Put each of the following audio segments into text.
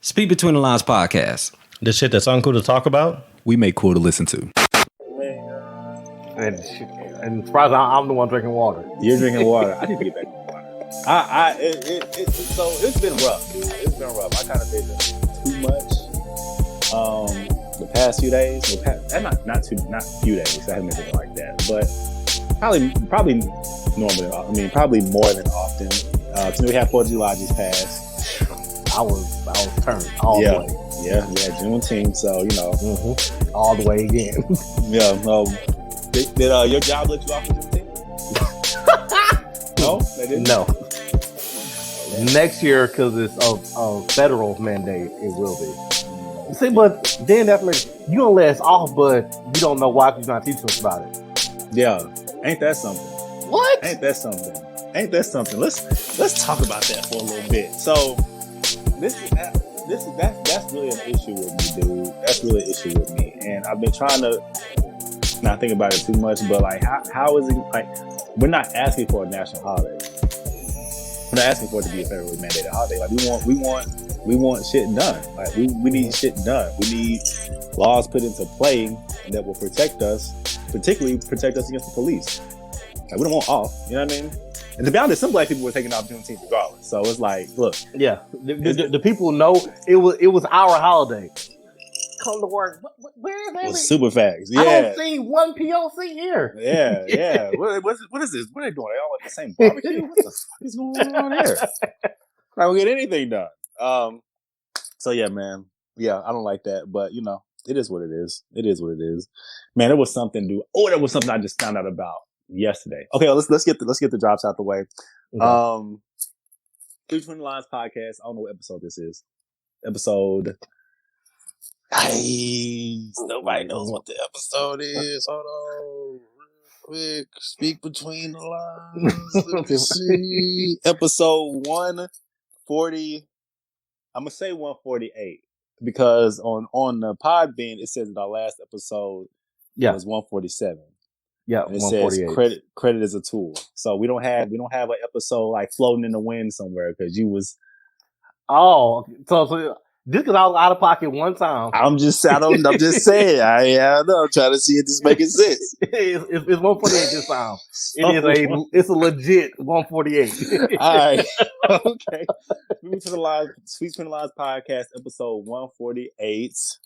Speak Between the Lines podcast. The shit that's uncool to talk about, we make cool to listen to. And surprised I'm the one drinking water. You're drinking water. I need to get back on water. So it's been rough, dude. It's been rough. I kind of did too much. The past few days. Not few days. I haven't been doing like that, but probably normally. I mean, probably more than often. So we had 4th of July just passed. I was turned all the way. Yeah, Juneteenth. So all the way again. Yeah. Did your job let you off for Juneteenth? No, they didn't. No. Next year, because it's a federal mandate, it will be. See, but then that's like you gonna let us off, but you don't know why you're not teaching us about it. Yeah, ain't that something? What? Ain't that something? Let's talk about that for a little bit. So that's really an issue with me, dude. That's really an issue with me, and I've been trying to not think about it too much. But like, how is it like? We're not asking for a national holiday. We're not asking for it to be a federally mandated holiday. Like we want shit done. Like we need shit done. We need laws put into play that will protect us, particularly protect us against the police. Like we don't want off. You know what I mean? And to be honest, some black people were taking off Juneteenth regardless. So it's like, look. Yeah, the people know it was our holiday. Come to work. Where is that? Super facts. Yeah. I don't see one POC here. Yeah. What is this? What are they doing? They all at the same barbecue? What the fuck is going on here? I don't get anything done. So yeah, man. Yeah, I don't like that, but it is what it is. It is what it is. Man, there was something, dude. Oh, there was something I just found out about yesterday. Okay, let's get the drops out the way. Okay. Between the Lines podcast. I don't know what episode this is. Episode. Nobody knows what the episode is. Hold on, real quick. Speak Between the Lines. Let me see. Episode 140. I'm gonna say 148 because on the Podbean it says that our last episode was 147. Yeah, and it says credit is a tool. So we don't have an episode like floating in the wind somewhere because you was. Oh, so just because I was out of pocket one time. I'm just saying. I'm trying to see if this making sense. It's 148 this time. It's a legit 148. All right. Okay. Speak Between the Lines podcast, episode 148. This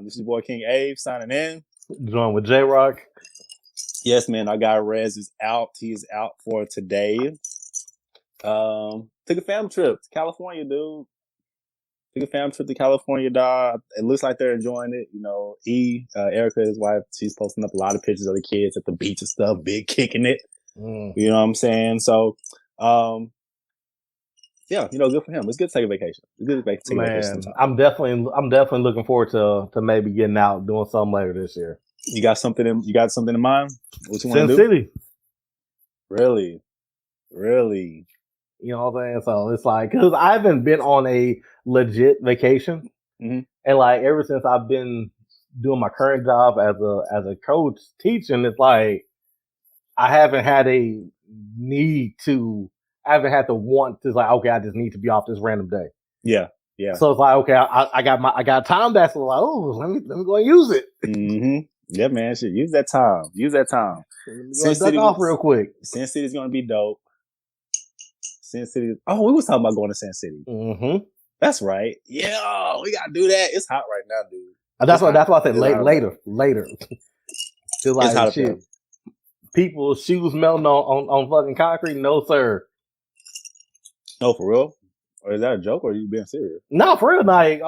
is your boy King Abe signing in. Joined with J-Rock. Yes, man. Our guy Rez is out. He is out for today. Took a family trip to California, dude. Took a family trip to California, dog. It looks like they're enjoying it. Erica, his wife, she's posting up a lot of pictures of the kids at the beach and stuff, big kicking it. You know what I'm saying? So, good for him. It's good to take a vacation. It's good to take a vacation. I'm definitely looking forward to maybe getting out doing something later this year. You got something in mind? What you want to do? Sin City. Really? You know what I'm saying? So it's like, because I haven't been on a legit vacation. Mm-hmm. And like, ever since I've been doing my current job as a coach teaching, it's like, I haven't had to want to, like, okay, I just need to be off this random day. Yeah. So it's like, okay, I got time that's like, oh, let me go and use it. Mm-hmm. Yeah, man. Shit, use that time. Sin City off real quick. Sin City's gonna be dope. Sin City. Oh, we was talking about going to Sin City. Mm-hmm. That's right. Yeah, we gotta do that. It's hot right now, dude. That's why I said later. It's like, hot shit. People's shoes melting on fucking concrete. No, sir. No, for real? Or is that a joke or are you being serious? No, for real. Like,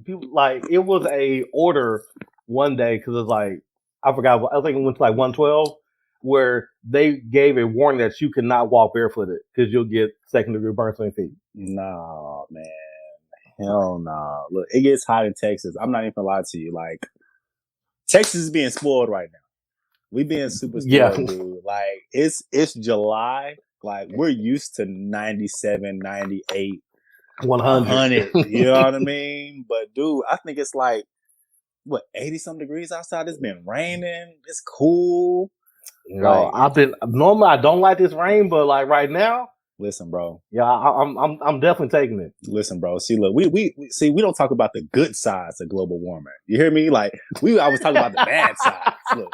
people, like, it was a order one day because it's like, I forgot, I think it went to like 112 where they gave a warning that you could not walk barefooted because you'll get second-degree burns on your feet. Nah, man. Hell nah. Look, it gets hot in Texas. I'm not even gonna lie to you. Like, Texas is being spoiled right now. We being super spoiled, dude. Like, it's July. Like, we're used to 97, 98, 100. You know what I mean? But, dude, I think it's like, 80-some degrees outside? It's been raining. It's cool. Normally I don't like this rain, but like right now, Listen, bro. Yeah, I'm definitely taking it. Listen, bro. See, look, we see we don't talk about the good sides of global warming. You hear me? Like I was talking about the bad sides. Look,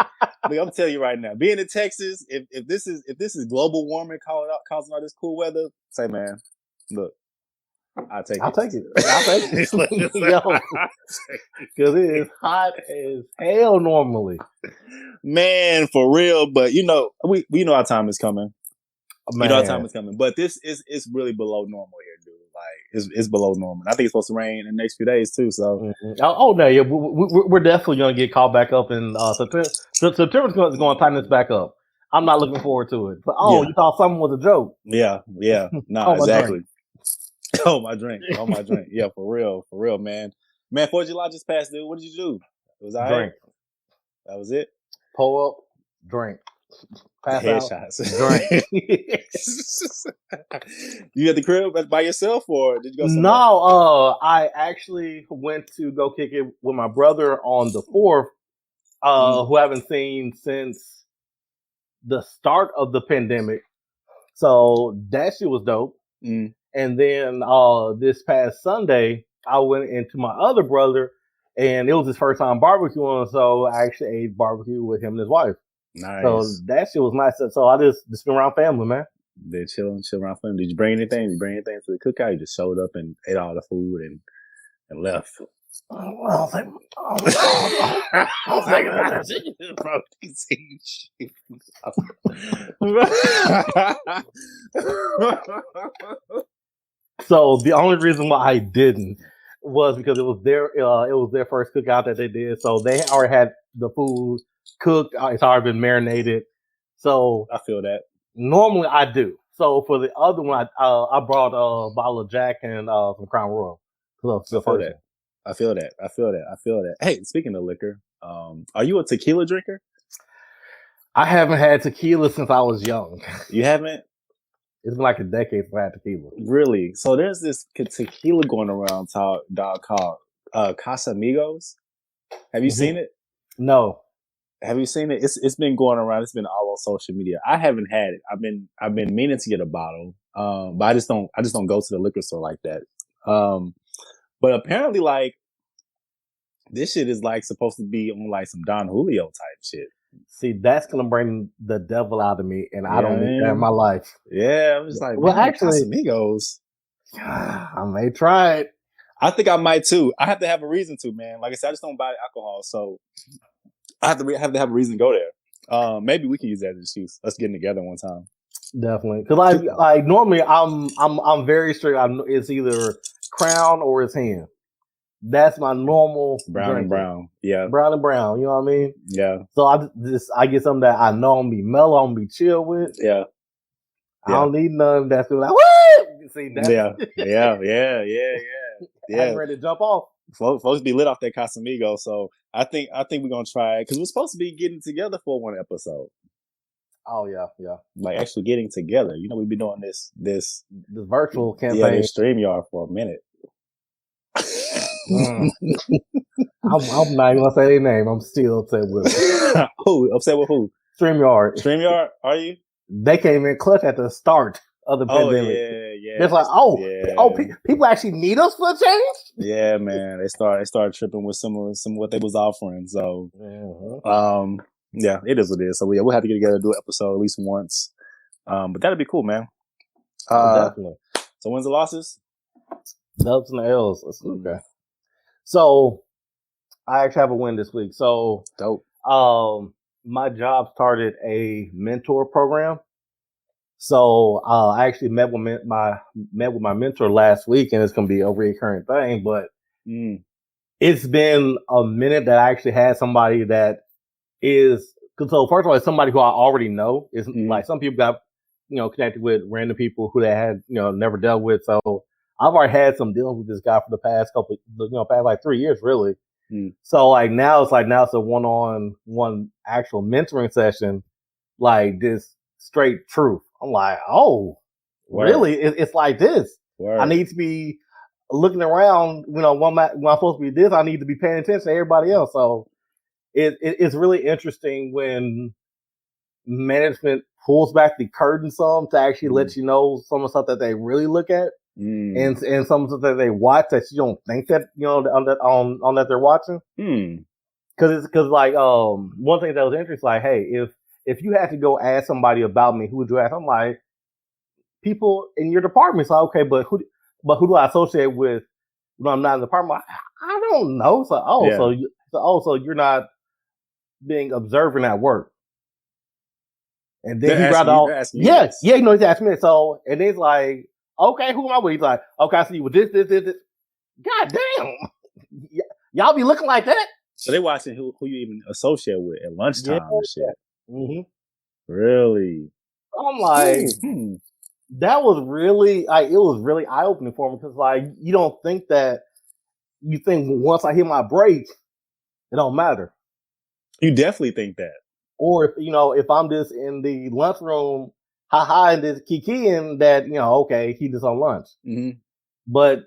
I'm telling you right now, being in Texas, if this is global warming causing all this cool weather, say, man, look, I'll take I'll it. take it. I'll take it. Yo, because it is hot as hell normally. Man, for real. But we know our time is coming. Man. You know our time is coming. But this is really below normal here, dude. Like it's below normal. I think it's supposed to rain in the next few days too. So no, yeah, we're definitely gonna get caught back up in September. September's going to tighten this back up. I'm not looking forward to it. But you thought something was a joke? Yeah. No, exactly. Oh my drink. Yeah, for real, man. Man, 4th of July just passed, dude. What did you do? It was all right. Drink. That was it. Pull up, drink. Pass Headshots. Drink. You at the crib by yourself, or did you go somewhere? No, I actually went to go kick it with my brother on the 4th, who I haven't seen since the start of the pandemic. So that shit was dope. Mm. And then this past Sunday, I went into my other brother, and it was his first time barbecuing, so I actually ate barbecue with him and his wife. Nice. So that shit was nice. So I just been around family, man. Been chilling around family. Did you bring anything? Did you bring anything to the cookout? You just showed up and ate all the food and left. I was thinking about that. So the only reason why I didn't was because it was their first cookout that they did. So they already had the food cooked. It's already been marinated. So I feel that. Normally I do. So for the other one, I brought a bottle of Jack and some Crown Royal. I feel that. Hey, speaking of liquor, are you a tequila drinker? I haven't had tequila since I was young. You haven't? It's been like a decade since I had tequila. Really? So there's this tequila going around called Casamigos. Have you seen it? No. Have you seen it? It's been going around. It's been all on social media. I haven't had it. I've been meaning to get a bottle, but I just don't go to the liquor store like that. But apparently, like, this shit is like supposed to be on like some Don Julio type shit. See, that's gonna bring the devil out of me, and I don't need that in my life. Yeah, I'm just like, well, actually, Casamigos. I may try it. I think I might too. I have to have a reason to, man. Like I said, I just don't buy alcohol, so I have to have a reason to go there. Maybe we can use that as an excuse. Let's get together one time. Definitely, because like normally I'm very strict. It's either Crown or it's Hen. That's my normal brown and brown. Yeah, brown and brown. You know what I mean? Yeah. So I get something that I know I'm gonna be mellow, I'm gonna be chill with. Yeah. I don't need none that's like woo. See that? Yeah. I'm ready to jump off. Folks be lit off that Casamigo, so I think we're gonna try it because we're supposed to be getting together for one episode. Oh yeah. Like actually getting together. You know, we've been doing this virtual campaign. Yeah, StreamYard for a minute. I'm not even gonna say their name. I'm still upset with it. Who? Upset with who? StreamYard. Are you? They came in clutch at the start of the pandemic. Yeah. It's like, people actually need us for a change. Yeah, man. They started tripping with some of what they was offering. So, yeah, it is what it is. So we'll have to get together and do an episode at least once. But that'd be cool, man. Definitely. So wins and losses? Dubs and L's. Okay. So I actually have a win this week. So dope. My job started a mentor program. So I actually met with my mentor last week, and it's going to be a recurring thing. But it's been a minute that I actually had somebody that is. So first of all, it's somebody who I already know. It's like some people got connected with random people who they had never dealt with. So I've already had some deals with this guy for the past past like 3 years, really. So now it's a one-on-one actual mentoring session, like this straight truth. I'm like, oh, really? It's like this. Word. I need to be looking around, when I'm supposed to be this, I need to be paying attention to everybody else. So it's really interesting when management pulls back the curtain some to actually let you know some of the stuff that they really look at, and some of the stuff that they watch that you don't think that on that they're watching. Because like one thing that was interesting, like, hey, if you had to go ask somebody about me, who would you ask? I'm like, people in your department. So okay, but who do I associate with when I'm not in the department? I don't know. So so you're not being observant at work. And then he brought all, he's asking me. So, and he's like, okay, who am I with? He's like, okay, I see you with this. God damn. Y'all be looking like that? So they watching who you even associate with at lunchtime and shit. Mm-hmm. Really? I'm like, that was really, it was really eye-opening for me because, like, you don't think that, you think once I hit my break, it don't matter. You definitely think that. Or if I'm just in the lunchroom, and just kikiing that, okay, he just on lunch. Mm-hmm. But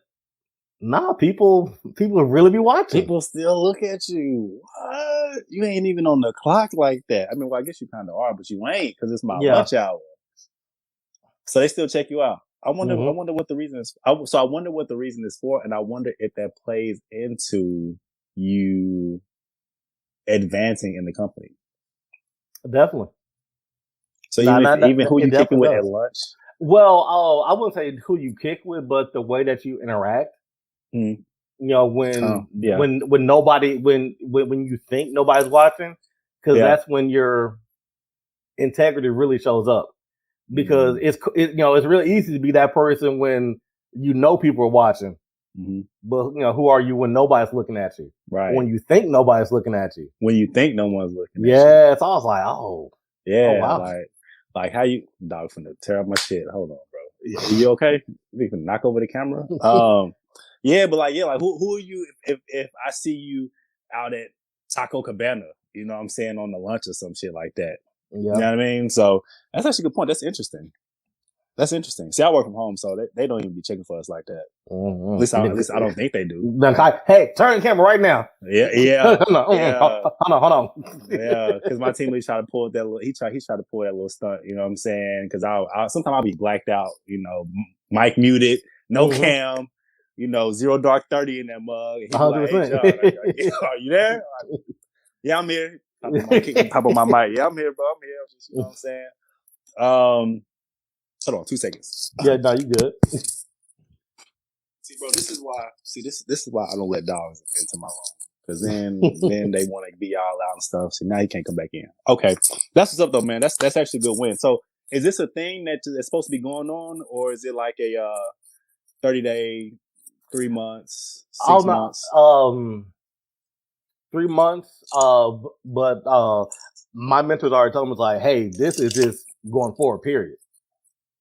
nah, people really be watching. People still look at you. What? You ain't even on the clock like that. I mean, well, I guess you kind of are, but you ain't because it's my lunch hour. So they still check you out. I wonder what the reason is. I wonder what the reason is for, and I wonder if that plays into you advancing in the company. Definitely. So even who you kicking with at lunch? Well, I wouldn't say who you kick with, but the way that you interact. When nobody, when you think nobody's watching, because that's when your integrity really shows up. Because it's really easy to be that person when people are watching. But who are you when nobody's looking at you? Right. When you think nobody's looking at you. When you think no one's looking at you. Yeah, so I was like, wow. Like how you dog finna tear up my shit. Hold on, bro. You okay? You can knock over the camera. Yeah, but like who are you if I see you out at Taco Cabana, you know what I'm saying, on the lunch or some shit like that. Yeah. You know what I mean? So that's actually a good point. That's interesting. See, I work from home, so they don't even be checking for us like that. At least I don't think they do. Hey, turn the camera right now. Yeah. Hold on. Yeah, because my team lead tried to pull that little. He tried to pull that little stunt. You know what I'm saying? Because sometimes I'll be blacked out. Mic muted, no cam. 0 dark 30 in that mug. He's like, hey, John, are you there? Yeah, I'm here. Pop on my mic. Yeah, I'm here, bro. I'm here. You know what I'm saying? Hold on, 2 seconds. Yeah, no, you good. See, bro, this is why I don't let dogs into my room. Because then they want to be all out and stuff. So now he can't come back in. Okay, that's what's up though, man. That's actually a good win. So is this a thing that's supposed to be going on, or is it like a 30-day, 3 months, 6 months? 3 months. But my mentors already told me, like, hey, this is just going forward, period.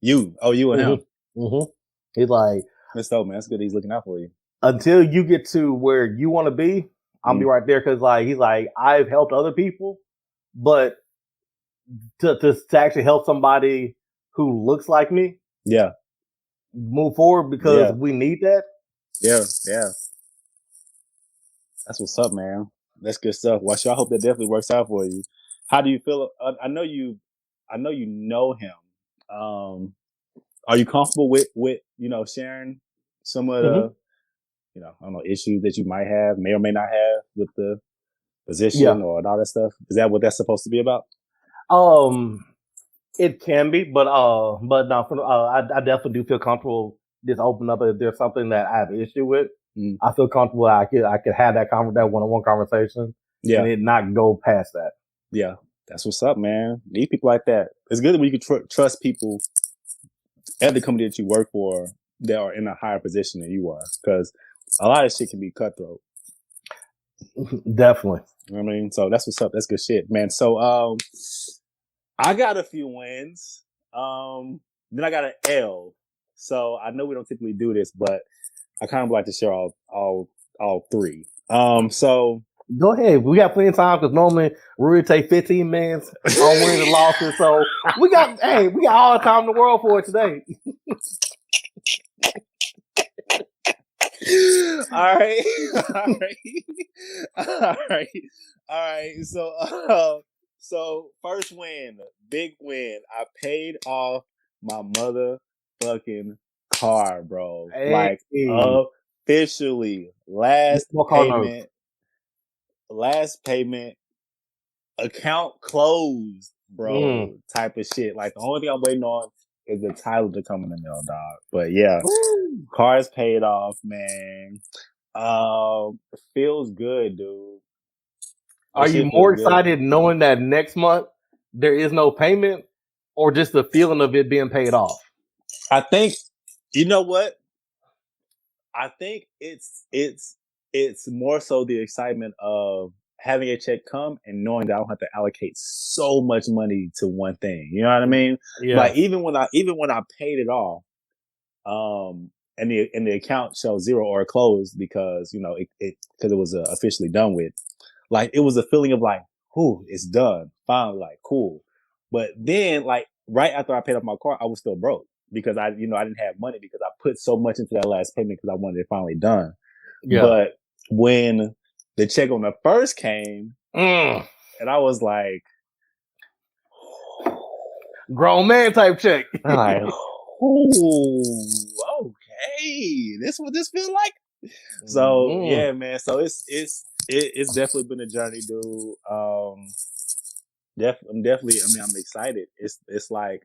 You and him. Mm-hmm. He's like, that's dope, man. That's good. He's looking out for you. Until you get to where you want to be, I'll be right there. Cause like, he's like, I've helped other people, but to actually help somebody who looks like me. Yeah. Move forward because we need that. Yeah. That's what's up, man. That's good stuff. Well, I hope that definitely works out for you. How do you feel? I know you know him. Are you comfortable with sharing some of the I don't know, issues that you might have, may or may not have with the position or all that stuff? Is that what that's supposed to be about? It can be, but no, I definitely do feel comfortable just open up if there's something that I have an issue with. I feel comfortable I could have that one-on-one conversation and it not go past that. Yeah, that's what's up, man. Need people like that. It's good when you can trust people at the company that you work for that are in a higher position than you are, because a lot of shit can be cutthroat. Definitely. You know what I mean? So that's what's up. That's good shit, man. So I got a few wins. Then I got an L. So I know we don't typically do this, but I kind of like to share all three. So go ahead. We got plenty of time because normally we would take 15 minutes on wins and losses. So we got all the time in the world for it today. All right. So So first win, big win. I paid off my motherfucking car, bro. Hey, Like officially, last more car notes. payment, account closed, bro. Type of shit. Like the only thing I'm waiting on is the title to come in the mail, dog. But yeah, car is paid off, man. It feels good, dude. Are you more excited knowing that next month there is no payment, or just the feeling of it being paid off? I think, you know what? I think it's more so the excitement of having a check come and knowing that I don't have to allocate so much money to one ththing. You know what I mean? Yeah. Like even when I paid it off, and the account shows zero or closed because because it was officially done with. Like it was a feeling of like, "Whew, it's done, finally." Like, cool. But then, like right after I paid off my car, I was still broke because I didn't have money because I put so much into that last payment because I wanted it finally done. Yeah. But when the check on the first came, and I was like, grown man type check. I'm like, "Ooh, okay, this what this feels like." So yeah, man. So it's definitely been a journey, dude. I'm excited. It's like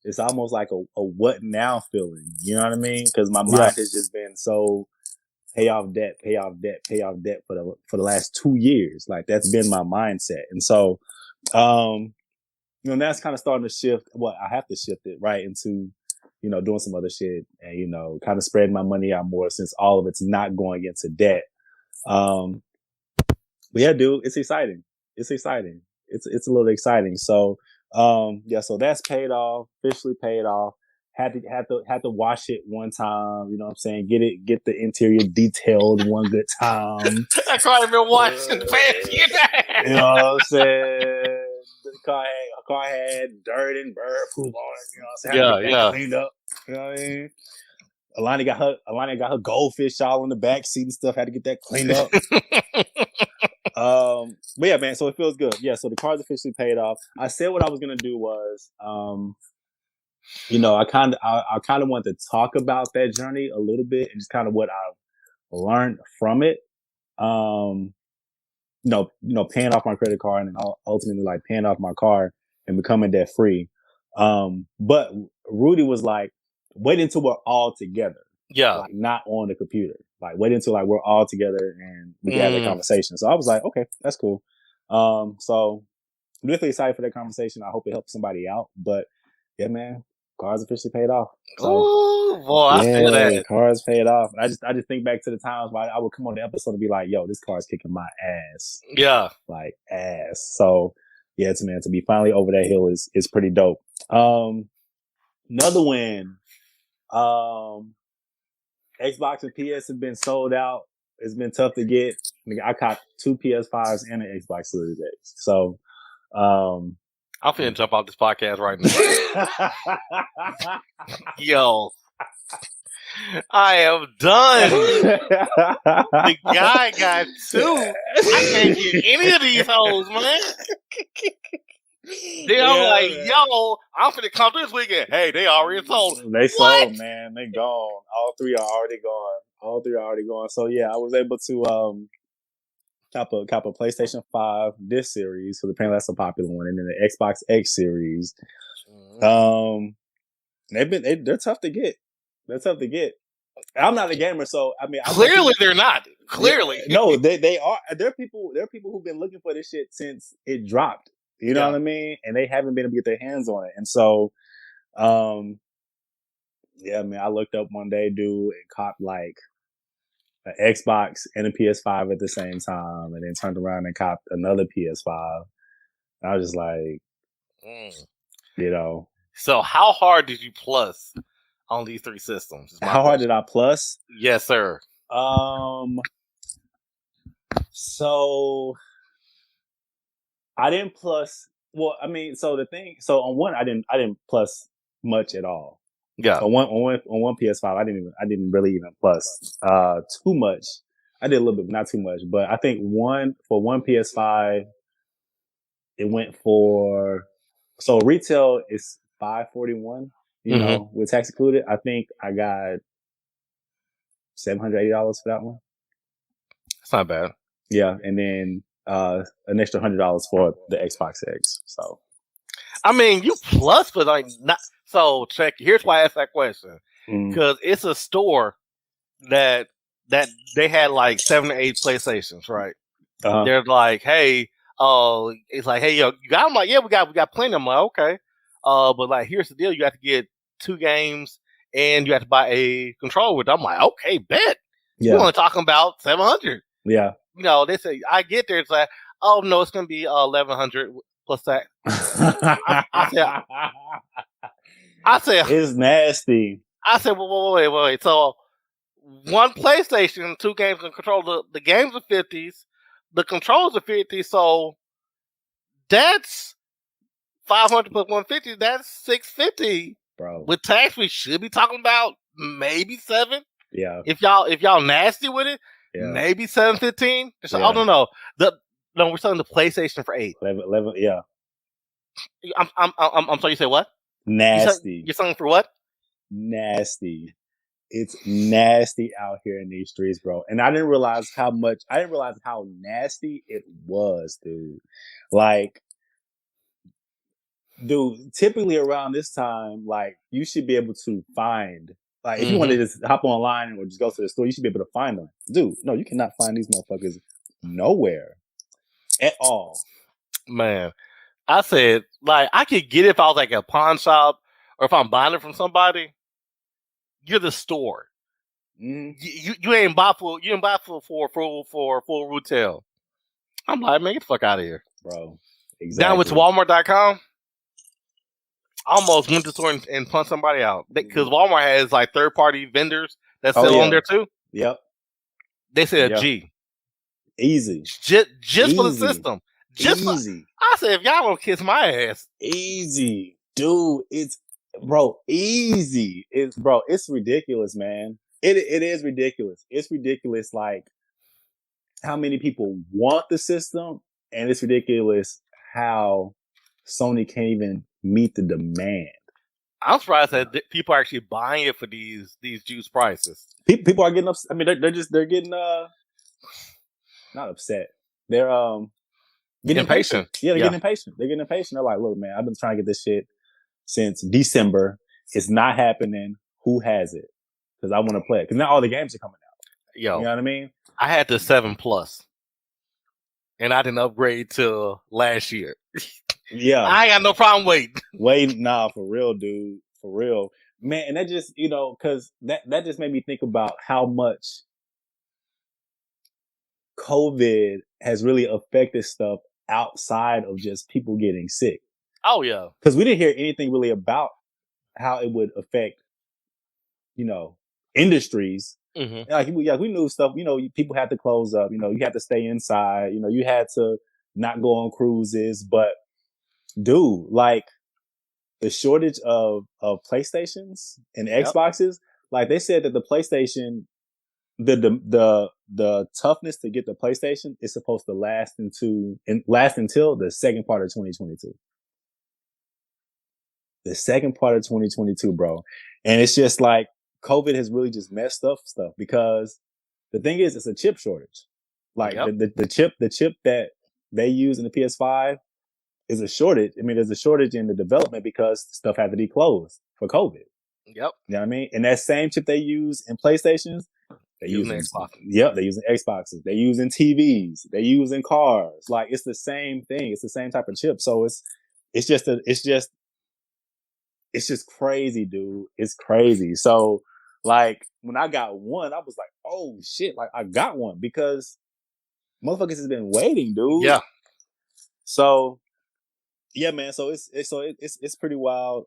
it's almost like a what now feeling. You know what I mean? Because my mind has just been so pay off debt for the last 2 years. Like that's been my mindset, and so that's kind of starting to shift. Well, I have to shift it right into doing some other shit and kind of spreading my money out more since all of it's not going into debt. But yeah, dude, it's exciting. It's exciting. It's a little exciting. So, so that's paid off, officially paid off. Had to wash it one time. You know what I'm saying? Get the interior detailed one good time. I can't even wash the past. You know what I'm saying? The car had dirt and bird poop on it. You know what I'm saying? Had to get that cleaned up. You know what I mean? Alana got her goldfish all in the back seat and stuff. Had to get that cleaned up. But yeah, man. So it feels good. Yeah. So the car's officially paid off. I said what I was gonna do was, I kind of want to talk about that journey a little bit and just kind of what I've learned from it. Paying off my credit card and ultimately like paying off my car and becoming debt free. But Rudy was like, wait until we're all together. Yeah. Like not on the computer. Like wait until like we're all together and we can have that conversation. So I was like, okay, that's cool. So I'm really excited for that conversation. I hope it helps somebody out. But yeah, man, car's officially paid off. So, oh boy, I feel that. Car's paid off. I just think back to the times where I would come on the episode and be like, yo, this car's kicking my ass. Yeah. Like ass. So yeah, to be finally over that hill is pretty dope. Another win. Xbox and PS have been sold out. It's been tough to get. I caught 2 PS5s and an Xbox Series X. So, I'm finna jump off this podcast right now. Yo, I am done. The guy got 2. I can't get any of these hoes, man. Then I'm like, yo, I'm finna come this weekend. Hey, they already sold. They sold, man. They gone. All 3 are already gone. So yeah, I was able to cop a PlayStation 5 this series, so apparently that's a popular one, and then the Xbox X series. They're tough to get. I'm not a gamer, so I mean, clearly they're not. Clearly, no, they are. There are people who've been looking for this shit since it dropped. You know what I mean? And they haven't been able to get their hands on it. And so, yeah, man, I looked up one day, dude, and copped like an Xbox and a PS5 at the same time, and then turned around and copped another PS5. And I was just like, So how hard did you plus on these 3 systems? How hard did I plus? Yes, sir. So I didn't plus. Well, I mean, so on one, I didn't plus much at all. Yeah. On one PS5, I didn't really even plus too much. I did a little bit, not too much, but I think for one PS5, it went for, so retail is $541, you know, with tax included. I think I got $780 for that one. It's not bad. Yeah, and then an extra $100 for the Xbox X. So, I mean, you plus, but like not. So check. Here's why I asked that question, mm, because it's a store that they had like 7 or 8 PlayStations, right? They're like, hey, it's like, hey, yo, you got them? Like, yeah, we got plenty. I'm like, okay, but like, here's the deal: you have to get 2 games and you have to buy a controller with. I'm like, okay, bet. yeah, We're only talking about 700. yeah. You know, they say I get there. It's like, oh no, it's gonna be 1100 plus that. I said, it's nasty. I said, wait. So 1 PlayStation, 2 games and controller. The games are 50s, the controllers are 50. So that's 500 plus 150. That's 650. Bro, With tax, we should be talking about maybe 7. yeah, If y'all nasty with it, yeah. maybe 715. So, Yeah. I don't know. We're selling the PlayStation for 8. 11, yeah. I'm sorry. You say what? Nasty. You're selling for what? Nasty. It's nasty out here in these streets, bro. And I didn't realize how nasty it was, dude. Like, dude, typically around this time, like, you should be able to find, like, if you want to just hop online or just go to the store, you should be able to find them. Dude, no, you cannot find these motherfuckers nowhere at all. Man, I said, like, I could get it if I was like a pawn shop or if I'm buying it from somebody. You're the store. Mm. You ain't buy for full retail. I'm like, man, get the fuck out of here, Bro. Exactly. Down with Walmart.com. I almost went to the store and punched somebody out because Walmart has like 3rd-party vendors that sell on there too. Yep. They said G. Easy. Just for the system. Easy. I said, if y'all don't kiss my ass. Easy. Dude, it's easy. It's ridiculous, man. It is ridiculous. It's ridiculous, like, how many people want the system, and it's ridiculous how Sony can't even meet the demand. I'm surprised that people are actually buying it for these juice prices. People are getting upset. I mean, they're getting not upset. They're getting impatient. Yeah, they're getting impatient. They're getting impatient. They're like, look, man, I've been trying to get this shit since December. It's not happening. Who has it? Because I want to play it. Because now all the games are coming out. Yo, you know what I mean? I had the 7 Plus, and I didn't upgrade till last year. Yeah, I ain't got no problem waiting. Nah, for real, dude, for real, man. And that just, because that just made me think about how much COVID has really affected stuff outside of just people getting sick. Oh yeah, because we didn't hear anything really about how it would affect, industries. Mm-hmm. Like, we knew stuff. People had to close up. You had to stay inside. You had to not go on cruises. But dude, like, the shortage of PlayStations and Xboxes, like, they said that the PlayStation, the toughness to get the PlayStation is supposed to last until the second part of 2022. The second part of 2022, bro. And it's just like COVID has really just messed up stuff, because the thing is, it's a chip shortage. Like, the chip that they use in the PS5 is a shortage. I mean, there's a shortage in the development because stuff had to be closed for COVID. Yep. You know what I mean? And that same chip they use in PlayStations, they're using Xboxes. Yep, they're using Xboxes. They're using TVs. They're using cars. Like, it's the same thing. It's the same type of chip. So it's just crazy, dude. It's crazy. So, like, when I got one, I was like, oh shit, like, I got one, because motherfuckers has been waiting, dude. Yeah. So, yeah, man. So it's pretty wild.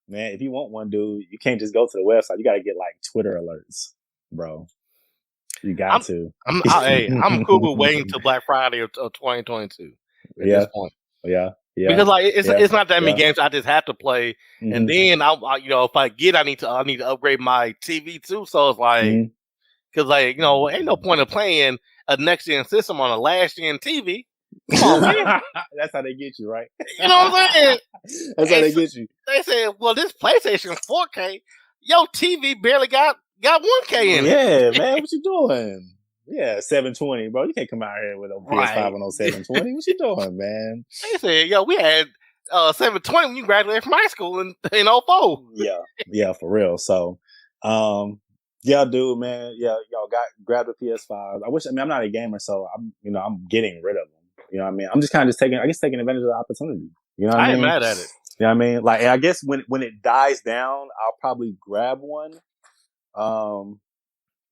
Man, if you want one, dude, you can't just go to the website. You got to get, like, Twitter alerts, bro. You got to. I'm cool with waiting till Black Friday of 2022 at this point. Yeah. Because, like, it's not that many games I just have to play, and then if I need to upgrade my TV too. So it's like, because like, ain't no point of playing a next gen system on a last gen TV. Come on, man. That's how they get you, right? You know what I'm saying? That's how they get you. They said, well, this PlayStation 4K, your TV barely got 1K in it. Yeah, man, what you doing? Yeah, 720, bro. You can't come out here with a PS5 on 720. What you doing, man? They said, yo, we had 720 when you graduated from high school in 04. Yeah, for real. So, yeah, dude, man. Yeah, y'all grabbed a PS5. I'm not a gamer, so I'm getting rid of them. You know what I mean? I'm just kind of taking advantage of the opportunity. You know what I mean? ain't mad at it. You know what I mean? Like, I guess when it dies down, I'll probably grab one.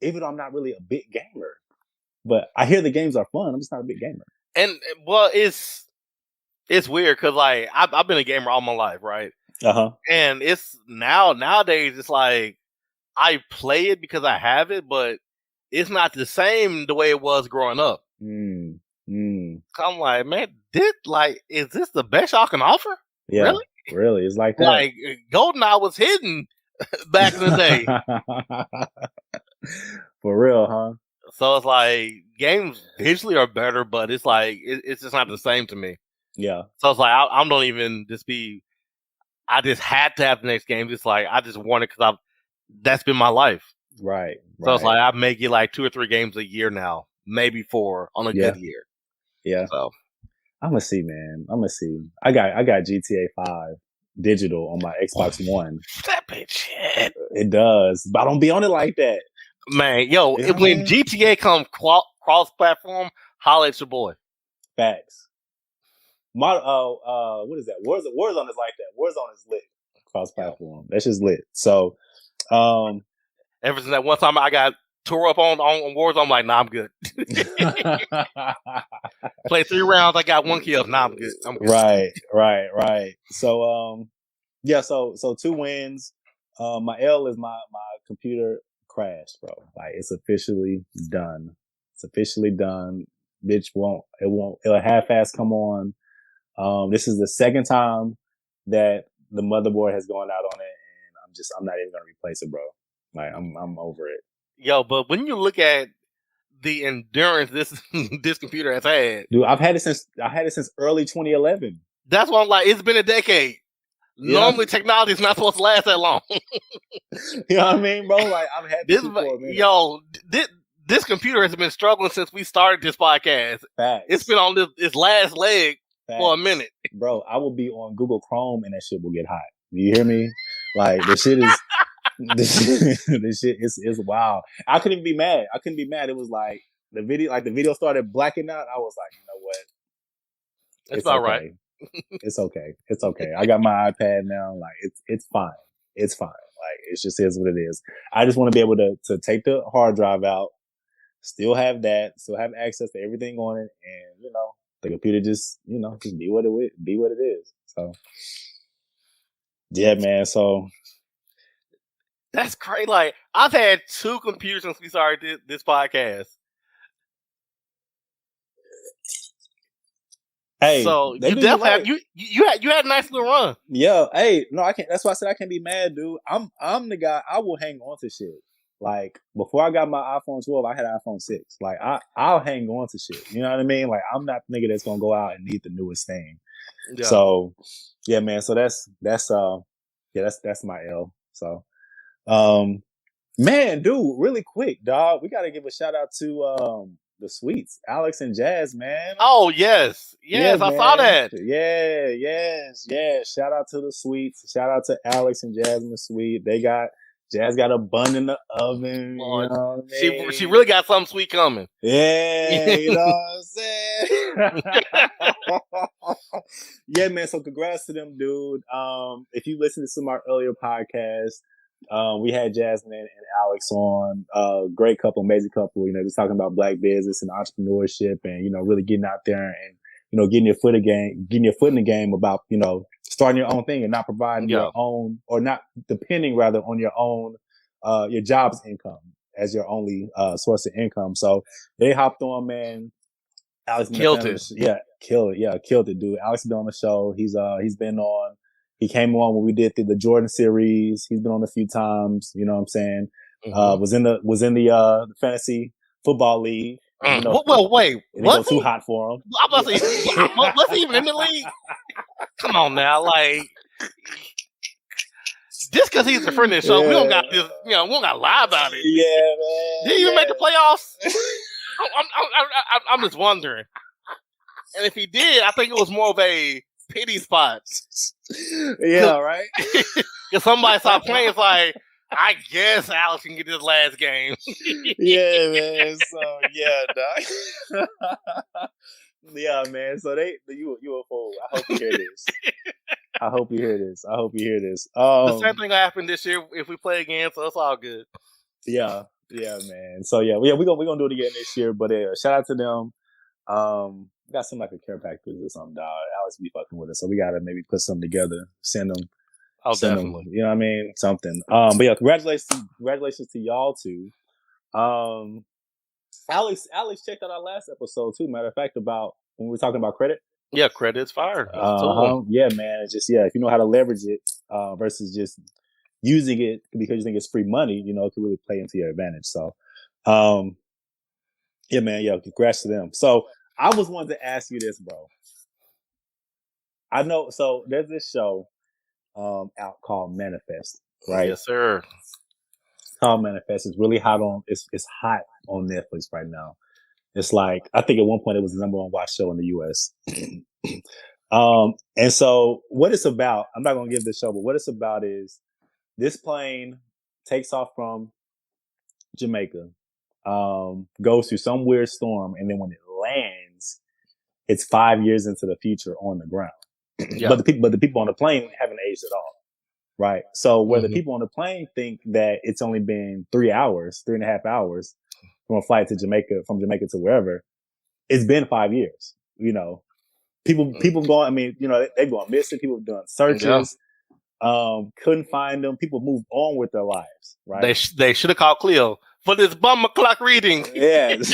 Even though I'm not really a big gamer, but I hear the games are fun. I'm just not a big gamer. And well, it's weird because like I've been a gamer all my life, right? And it's nowadays it's like I play it because I have it, but it's not the same the way it was growing up. I'm like, man, is this the best y'all can offer? Yeah, really, it's like that. Like GoldenEye was hidden back in the day. For real, huh? So it's like games visually are better, but it's like it's just not the same to me. Yeah. So it's like I don't even just be. I just had to have the next game. It's like I just want it because that's been my life. Right. So it's like I make it like 2 or 3 games a year now, maybe 4 on a good year. Yeah. So I'm gonna see, man. I got GTA 5 digital on my Xbox One. That bitch shit. It does, but I don't be on it like that. Man, yo, when GTA comes cross-platform, holla at your boy. Facts. What is that? Warzone is like that. Warzone is lit cross-platform. That's just lit. So, ever since that one time I got tore up on Warzone, I'm like, nah, I'm good. Play 3 rounds, I got 1 kill. Nah, I'm good. Right. So, so 2 wins. My L is my computer crashed, bro. Like, it's officially done. Bitch it'll half-ass come on. This is the second time that the motherboard has gone out on it, and I'm not even gonna replace it, bro. Like, I'm over it. Yo, but when you look at the endurance this computer has had, dude, I had it since early 2011. That's why I'm like, it's been a decade. Yeah. Normally, technology is not supposed to last that long. You know what I mean, bro? Like, I've had this before, man. Yo, this computer has been struggling since we started this podcast. Facts. It's been on its last leg for a minute. Bro, I will be on Google Chrome and that shit will get hot. Do you hear me? Like, the shit is... this shit is wild. I couldn't be mad. It was like the video started blacking out. I was like, you know what? It's about okay. Right. It's okay. I got my iPad now. Like, it's fine. It's fine. Like, it just is what it is. I just want to be able to take the hard drive out, still have access to everything on it, and the computer just be what it is. So yeah, man. So that's crazy. Like, I've had 2 computers since we started this podcast. Hey, so you definitely you had a nice little run. Yeah. Hey, no, I can't. That's why I said I can't be mad, dude. I'm the guy. I will hang on to shit. Like, before I got my iPhone 12, I had an iPhone 6. Like, I'll hang on to shit. You know what I mean? Like, I'm not the nigga that's gonna go out and need the newest thing. Yeah. So, yeah, man. So that's my L. So, man, dude, really quick, dog. We gotta give a shout out to the Sweets, Alex and Jazz, man. Oh yes, I saw that. Yeah. Shout out to the Sweets. Shout out to Alex and Jazz and the Sweet. Jazz got a bun in the oven. Lord. You know what I mean? She really got something sweet coming. Yeah, you know what I'm saying? Yeah, man. So congrats to them, dude. If you listen to some of our earlier podcasts, we had Jasmine and Alex on. Great couple, amazing couple. Just talking about Black business and entrepreneurship, and really getting out there and getting your foot in the game about starting your own thing and not providing your own, or not depending rather on your own your job's income as your only source of income. So they hopped on, man. Alex killed it. Killed it, dude. Alex has been on the show. He's been on. He came on when we did the Jordan series. He's been on a few times. You know what I'm saying? Mm-hmm. Was in the fantasy football league. You know, well, wait, it go too hot for him. I'm about to say, was he even in the league? Come on now, like just because he's a friend of the show, we don't got this. We don't got to lie about it. Yeah, man. Did he even make the playoffs? I'm just wondering. And if he did, I think it was more of a pity spot. Yeah, right. Because somebody stopped playing. It's like, I guess Alex can get this last game. Yeah, man. So yeah, dog. Yeah, man. So you a fool. I hope you hear this. I hope you hear this. The same thing will happen this year if we play again. So it's all good. Yeah, man. So we're gonna do it again this year. But shout out to them. We got some like a care package or something, dog. Alex be fucking with us, so we gotta maybe put something together, send them. Oh, definitely. You know what I mean? Something. But yeah, congratulations to y'all too. Alex checked out our last episode too. Matter of fact, about when we were talking about credit. Yeah, credit's fire. Yeah, man. It's just if you know how to leverage it versus just using it because you think it's free money, you know, it can really play into your advantage. So, yeah, man. Yeah, congrats to them. So I was wanting to ask you this, bro. I know. So there's this show out called Manifest, right? Yes, sir. It's called Manifest. It's really hot it's hot on Netflix right now. It's like, I think at one point it was the number one watch show in the US. And so what it's about, I'm not going to give the show, but what it's about is this plane takes off from Jamaica, goes through some weird storm. And then when it lands, it's 5 years into the future on the ground. Yeah. But the people on the plane haven't aged at all. Right. So where the people on the plane think that it's only been 3.5 hours from a flight to Jamaica, from Jamaica to wherever, it's been 5 years. You know, people going, I mean, you know, they're going missing. People doing searches, couldn't find them. People moved on with their lives. Right. They should have called Cleo for this bum o'clock reading. Yes.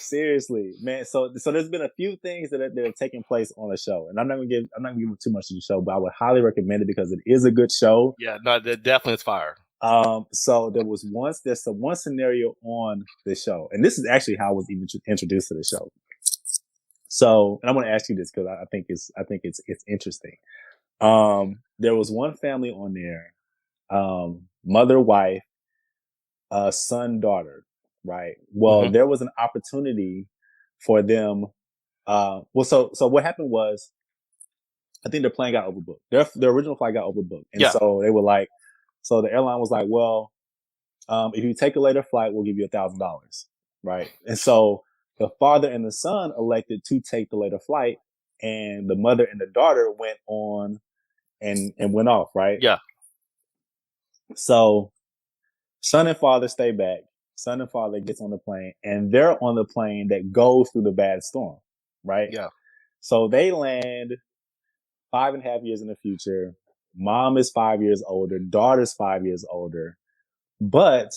Seriously, man. So there's been a few things that are taking place on the show, and I'm not gonna give too much of the show, but I would highly recommend it because it is a good show. Yeah, no, that definitely is fire. So there's one scenario on the show, and this is actually how I was even introduced to the show. So, and I'm gonna ask you this because I think it's interesting. There was one family on there, mother, wife, son, daughter. Right. Well, there was an opportunity for them. So what happened was, I think their plane got overbooked. Their original flight got overbooked. And so they were like, so the airline was like, well, if you take a later flight, we'll give you $1,000. Right. And so the father and the son elected to take the later flight, and the mother and the daughter went on and went off. Right. Yeah. So son and father stay back. Son and father gets on the plane, and they're on the plane that goes through the bad storm, right? Yeah. So they land 5.5 years in the future. Mom is 5 years older. Daughter's 5 years older. But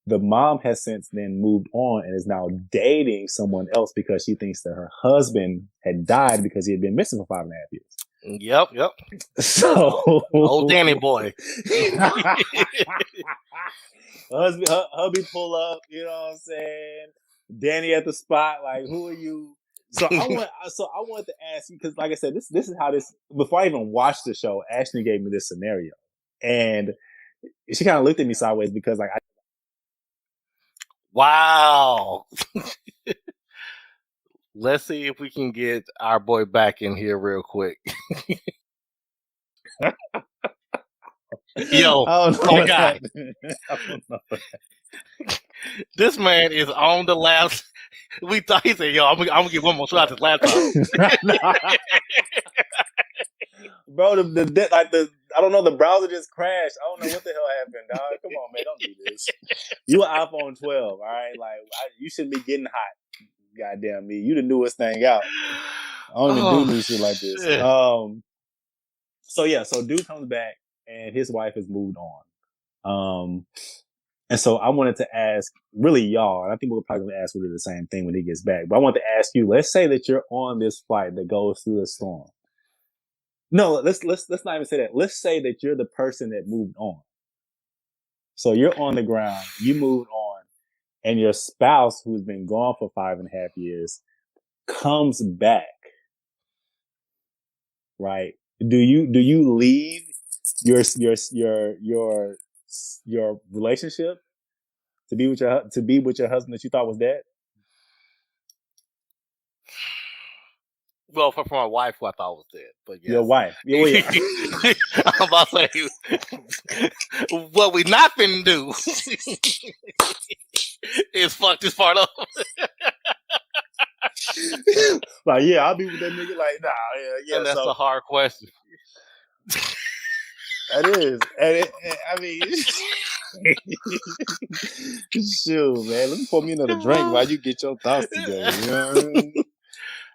the mom has since then moved on and is now dating someone else because she thinks that her husband had died because he had been missing for 5.5 years. Yep. So old Danny boy. Hubby pull up, you know what I'm saying? Danny at the spot, like, who are you? So I wanted to ask you, because like I said, this is how this, before I even watched the show, Ashley gave me this scenario. And she kind of looked at me sideways because like, wow. Let's see if we can get our boy back in here real quick. Yo, oh my God. This man is on the laptop. We thought he said, yo, I'm gonna give one more shot at his laptop. Bro, I don't know, the browser just crashed. I don't know what the hell happened, dog. Come on, man, don't do this. You an iPhone 12, all right? Like, you shouldn't be getting hot. Goddamn me, you the newest thing out. I don't even do new shit like this. Shit. So dude comes back and his wife has moved on. And so I wanted to ask, really y'all, and I think we're probably going to ask Woody the same thing when he gets back, but I want to ask you, let's say that you're on this flight that goes through the storm. No, let's not even say that. Let's say that you're the person that moved on. So you're on the ground, you moved on, and your spouse, who's been gone for 5.5 years, comes back. Right? Do you leave your relationship to be with your husband that you thought was dead? Well, for my wife, who I thought was dead, but yes. Your wife. Yeah, well, yeah. I'm about to say, what we not finna do is fuck this part up. Like, yeah, I'll be with that nigga. Like, nah, yeah. And that's a hard question. That is, and I mean, shoot, man. Let me pour me another drink while you get your thoughts together. You know what I mean?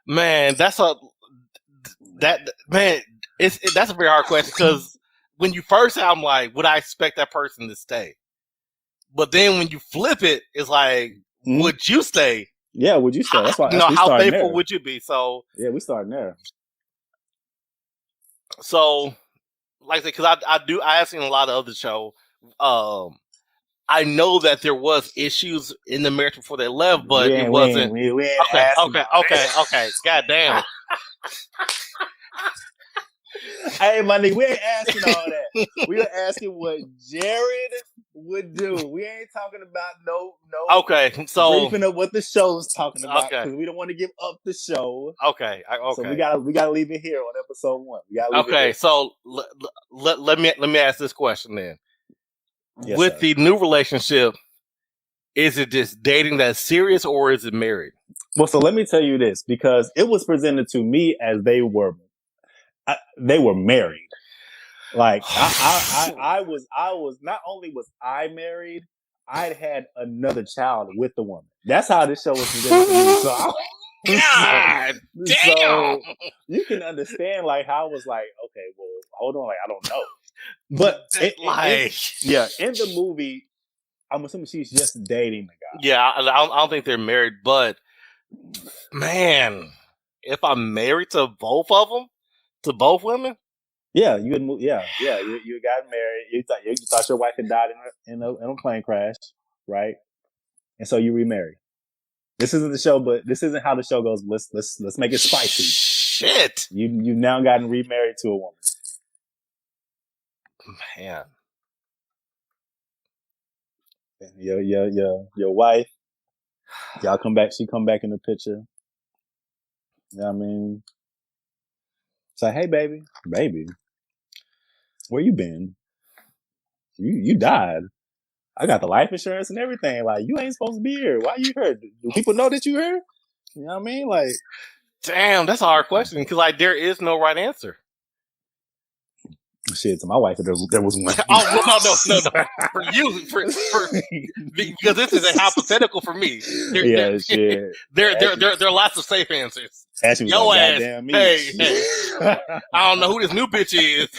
Man, that's a very hard question, because when you first say, I'm like, would I expect that person to stay? But then when you flip it, it's like, would you stay? Yeah, would you stay? That's why. How faithful would you be? So yeah, we starting there. So, like I said, because I have seen a lot of other shows. I know that there was issues in the marriage before they left, but it wasn't. We Okay. God damn. Hey, my nigga, we ain't asking all that. We are asking what Jared would do. We ain't talking about no. Okay, so briefing of what the show is talking about, because we don't want to give up the show. Okay. So we gotta leave it here on episode 1. We gotta leave it here. So let me ask this question then. Yes, with sir. the new relationship, is it just dating that's serious, or is it married? Well, so let me tell you this, because it was presented to me as they were married. Like I was not only was I married, I'd had another child with the woman. That's how this show was presented to me. So God damn. So you can understand like how I was like, okay, well, hold on, like I don't know. But in the movie, I'm assuming she's just dating the guy. Yeah, I don't think they're married, but man, if I'm married to both of them, to both women, yeah, you would move. Yeah, you got married. You thought your wife had died in a plane crash, right? And so you remarried. This isn't the show, but this isn't how the show goes. Let's make it spicy. Shit, you've now gotten remarried to a woman. Man, your wife, y'all come back. She come back in the picture. You know what I mean? Say, hey, baby, where you been? You died. I got the life insurance and everything. Like, you ain't supposed to be here. Why you here? Do people know that you here? You know what I mean? Like, damn, that's a hard question, because like there is no right answer. Shit, to my wife, there was one. Oh, no. For you, because this is a hypothetical for me. Shit. There are lots of safe answers. Yo ass, hey. I don't know who this new bitch is,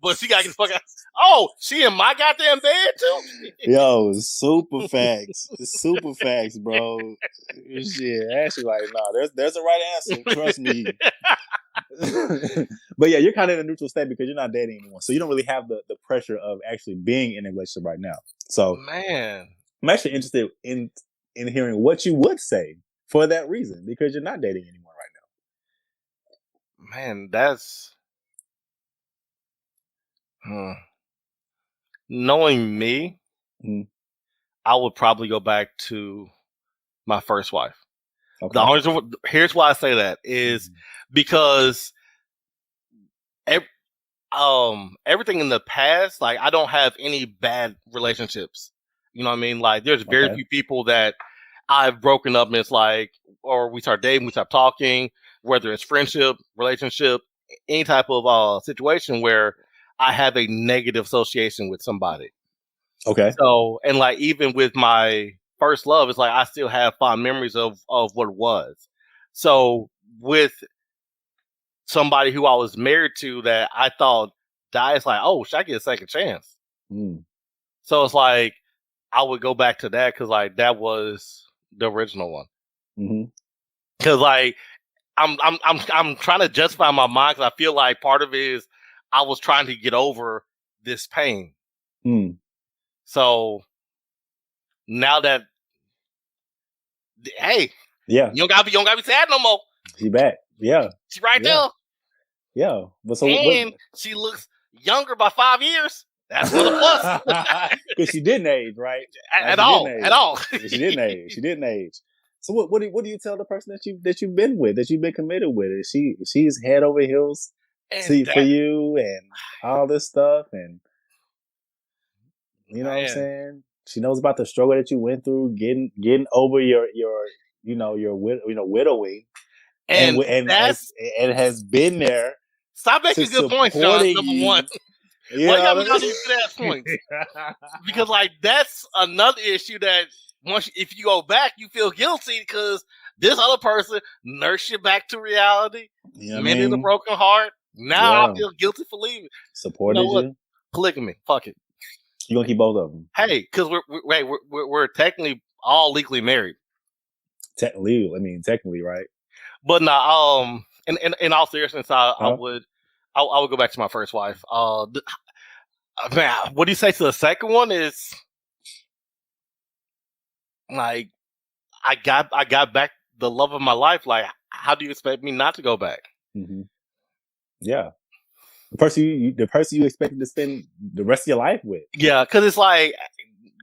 but she got to get the fuck out. Oh, she in my goddamn bed too? Yo, super facts. Super facts, bro. Shit, Ashley like, nah, there's a right answer. Trust me. But yeah, you're kind of in a neutral state because you're not dating anyone. So you don't really have the pressure of actually being in a relationship right now. So man, I'm actually interested in hearing what you would say for that reason, because you're not dating anyone right now. Man, that's knowing me, I would probably go back to my first wife. Okay. Here's why I say that is because everything in the past, like I don't have any bad relationships. You know what I mean? Like there's very few people that I've broken up and it's like, or we start dating, we stop talking, whether it's friendship, relationship, any type of situation where I have a negative association with somebody. Okay. So, and like even with my first love, it's like I still have fond memories of what it was. So with somebody who I was married to that I thought died, it's like, oh, should I get a second chance? So it's like I would go back to that because like that was the original one. Because like I'm trying to justify my mind because I feel like part of it is I was trying to get over this pain. So now that, hey, yeah, you don't gotta be sad no more. She back. Yeah, She's right there. Yeah, but so and she looks younger by 5 years. That's another plus. Because she didn't age, right? At all. She didn't age. She didn't age. So what do you tell the person that you've been with, that you've been committed with? She's head over heels for you and all this stuff, and you know what I'm saying? She knows about the struggle that you went through, getting over your widowing, and has been there. Stop making good points, John. Number one. Why you gotta make these good ass points? Because like that's another issue that if you go back, you feel guilty because this other person nursed you back to reality, mended a broken heart. Now I feel guilty for leaving. Supported you. Polygamy. Fuck it. You gonna keep both of them? Hey, because we're technically all legally married. Technically, right? But nah, in all seriousness, I would go back to my first wife. Man, what do you say to the second one? Is like I got back the love of my life. Like, how do you expect me not to go back? Mm-hmm. Yeah, the person you expected to spend the rest of your life with. Yeah, because it's like,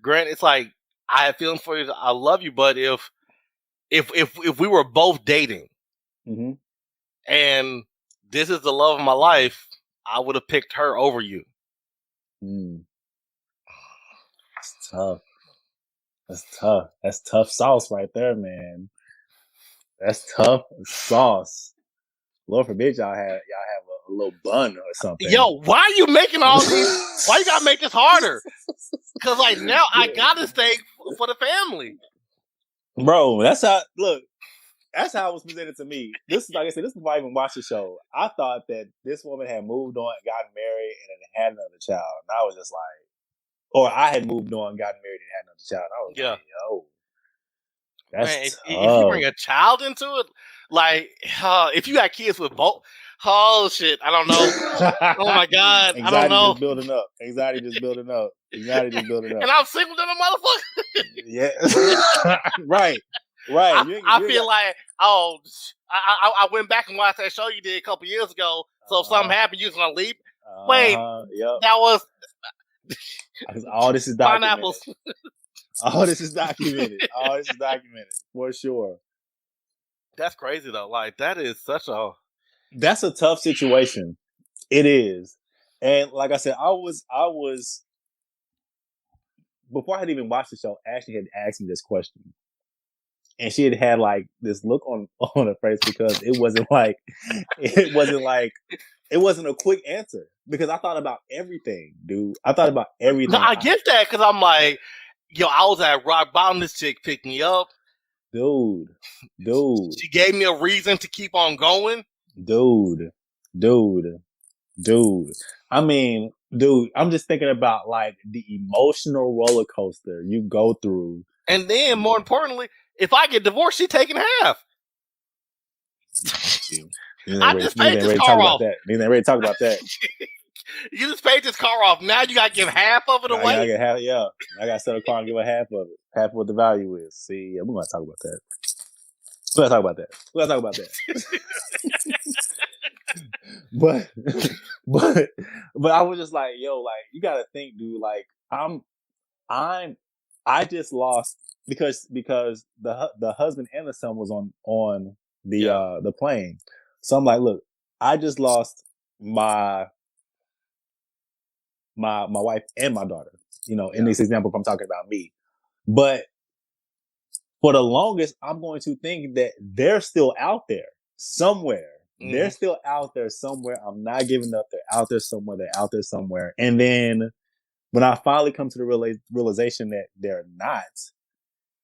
Grant, it's like I have feelings for you. I love you, but if we were both dating, mm-hmm. and this is the love of my life, I would have picked her over you. It's tough. That's tough. That's tough sauce right there, man. That's tough sauce. Lord forbid y'all have a little bun or something. Yo, why are you making all these? Why you gotta make this harder? Because like now I gotta stay for the family. Bro, that's how it was presented to me. This is, like I said, this is before I even watched the show. I thought that this woman had moved on, gotten married, and then had another child. And I was just like, or I had moved on, gotten married, and had another child. And I was like, yo, that's tough. If you bring a child into it, like, if you got kids with both, oh shit, I don't know. Oh my God, Anxiety I don't know. Anxiety just building up. And I'm single than a motherfucker. Yeah. Right. I feel like, I went back and watched that show you did a couple years ago. So if something happened, you was gonna leave. Wait, that was all this is documented. Pineapples. All this is documented. For sure. That's crazy though. Like that is that's a tough situation. It is. And like I said, I was before I had even watched the show, Ashley had asked me this question. And she had like this look on her face because it wasn't a quick answer, because I thought about everything, dude. I thought about everything. No, I get that, because I'm like, yo, I was at rock bottom. This chick picked me up. Dude. She gave me a reason to keep on going. Dude. I mean, dude, I'm just thinking about like the emotional roller coaster you go through. And then, more importantly, if I get divorced, she's taking half. I just paid this car off. You ain't ready to talk about that. You just paid this car off. Now you got to give half of it away? I get half, yeah. I got to sell the car and give her half of it. Half of what the value is. See, we're going to talk about that. We're going to talk about that. But I was just like, yo, like, you got to think, dude, like, I just lost because the husband and the son was on the plane. So I'm like, look, I just lost my wife and my daughter, in this example, if I'm talking about me. But for the longest, I'm going to think that they're still out there somewhere. Mm. They're still out there somewhere. I'm not giving up. They're out there somewhere. And then when I finally come to the realization that they're not,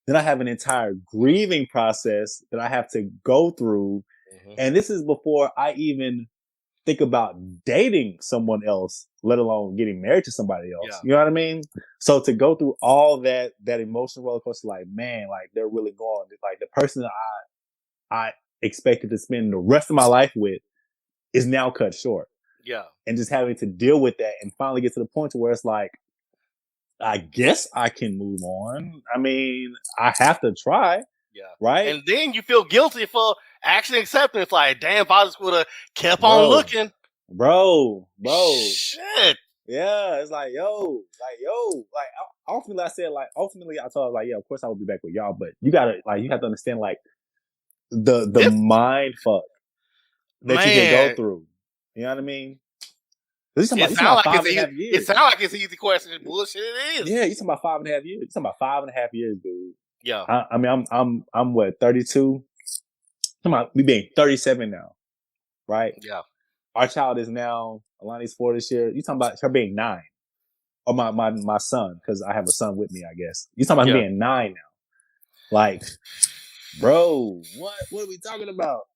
then I have an entire grieving process that I have to go through. Mm-hmm. And this is before I even think about dating someone else, let alone getting married to somebody else. Yeah. You know what I mean? So to go through all that emotional roller coaster, like, man, like they're really gone. Like the person that I expected to spend the rest of my life with is now cut short. Yeah. And just having to deal with that and finally get to the point to where it's like, I guess I can move on. I mean, I have to try. Yeah. Right? And then you feel guilty for actually accepting. It's like, damn, if I just would have kept on looking. Bro. Shit. Yeah, it's like, ultimately I told her, like, yeah, of course I will be back with y'all, but you have to understand, like, the mind fuck that you can go through. You know what I mean? It sounds like it's an easy question. Bullshit it is. Yeah, you talking about 5.5 years. You talking about 5.5 years, dude. Yeah. I mean, I'm what, 32? We being 37 now, right? Yeah. Our child is now, Alani's 4 this year. You talking about her being 9. Or my son, because I have a son with me, I guess. You talking about him being 9 now. Like, bro, what are we talking about?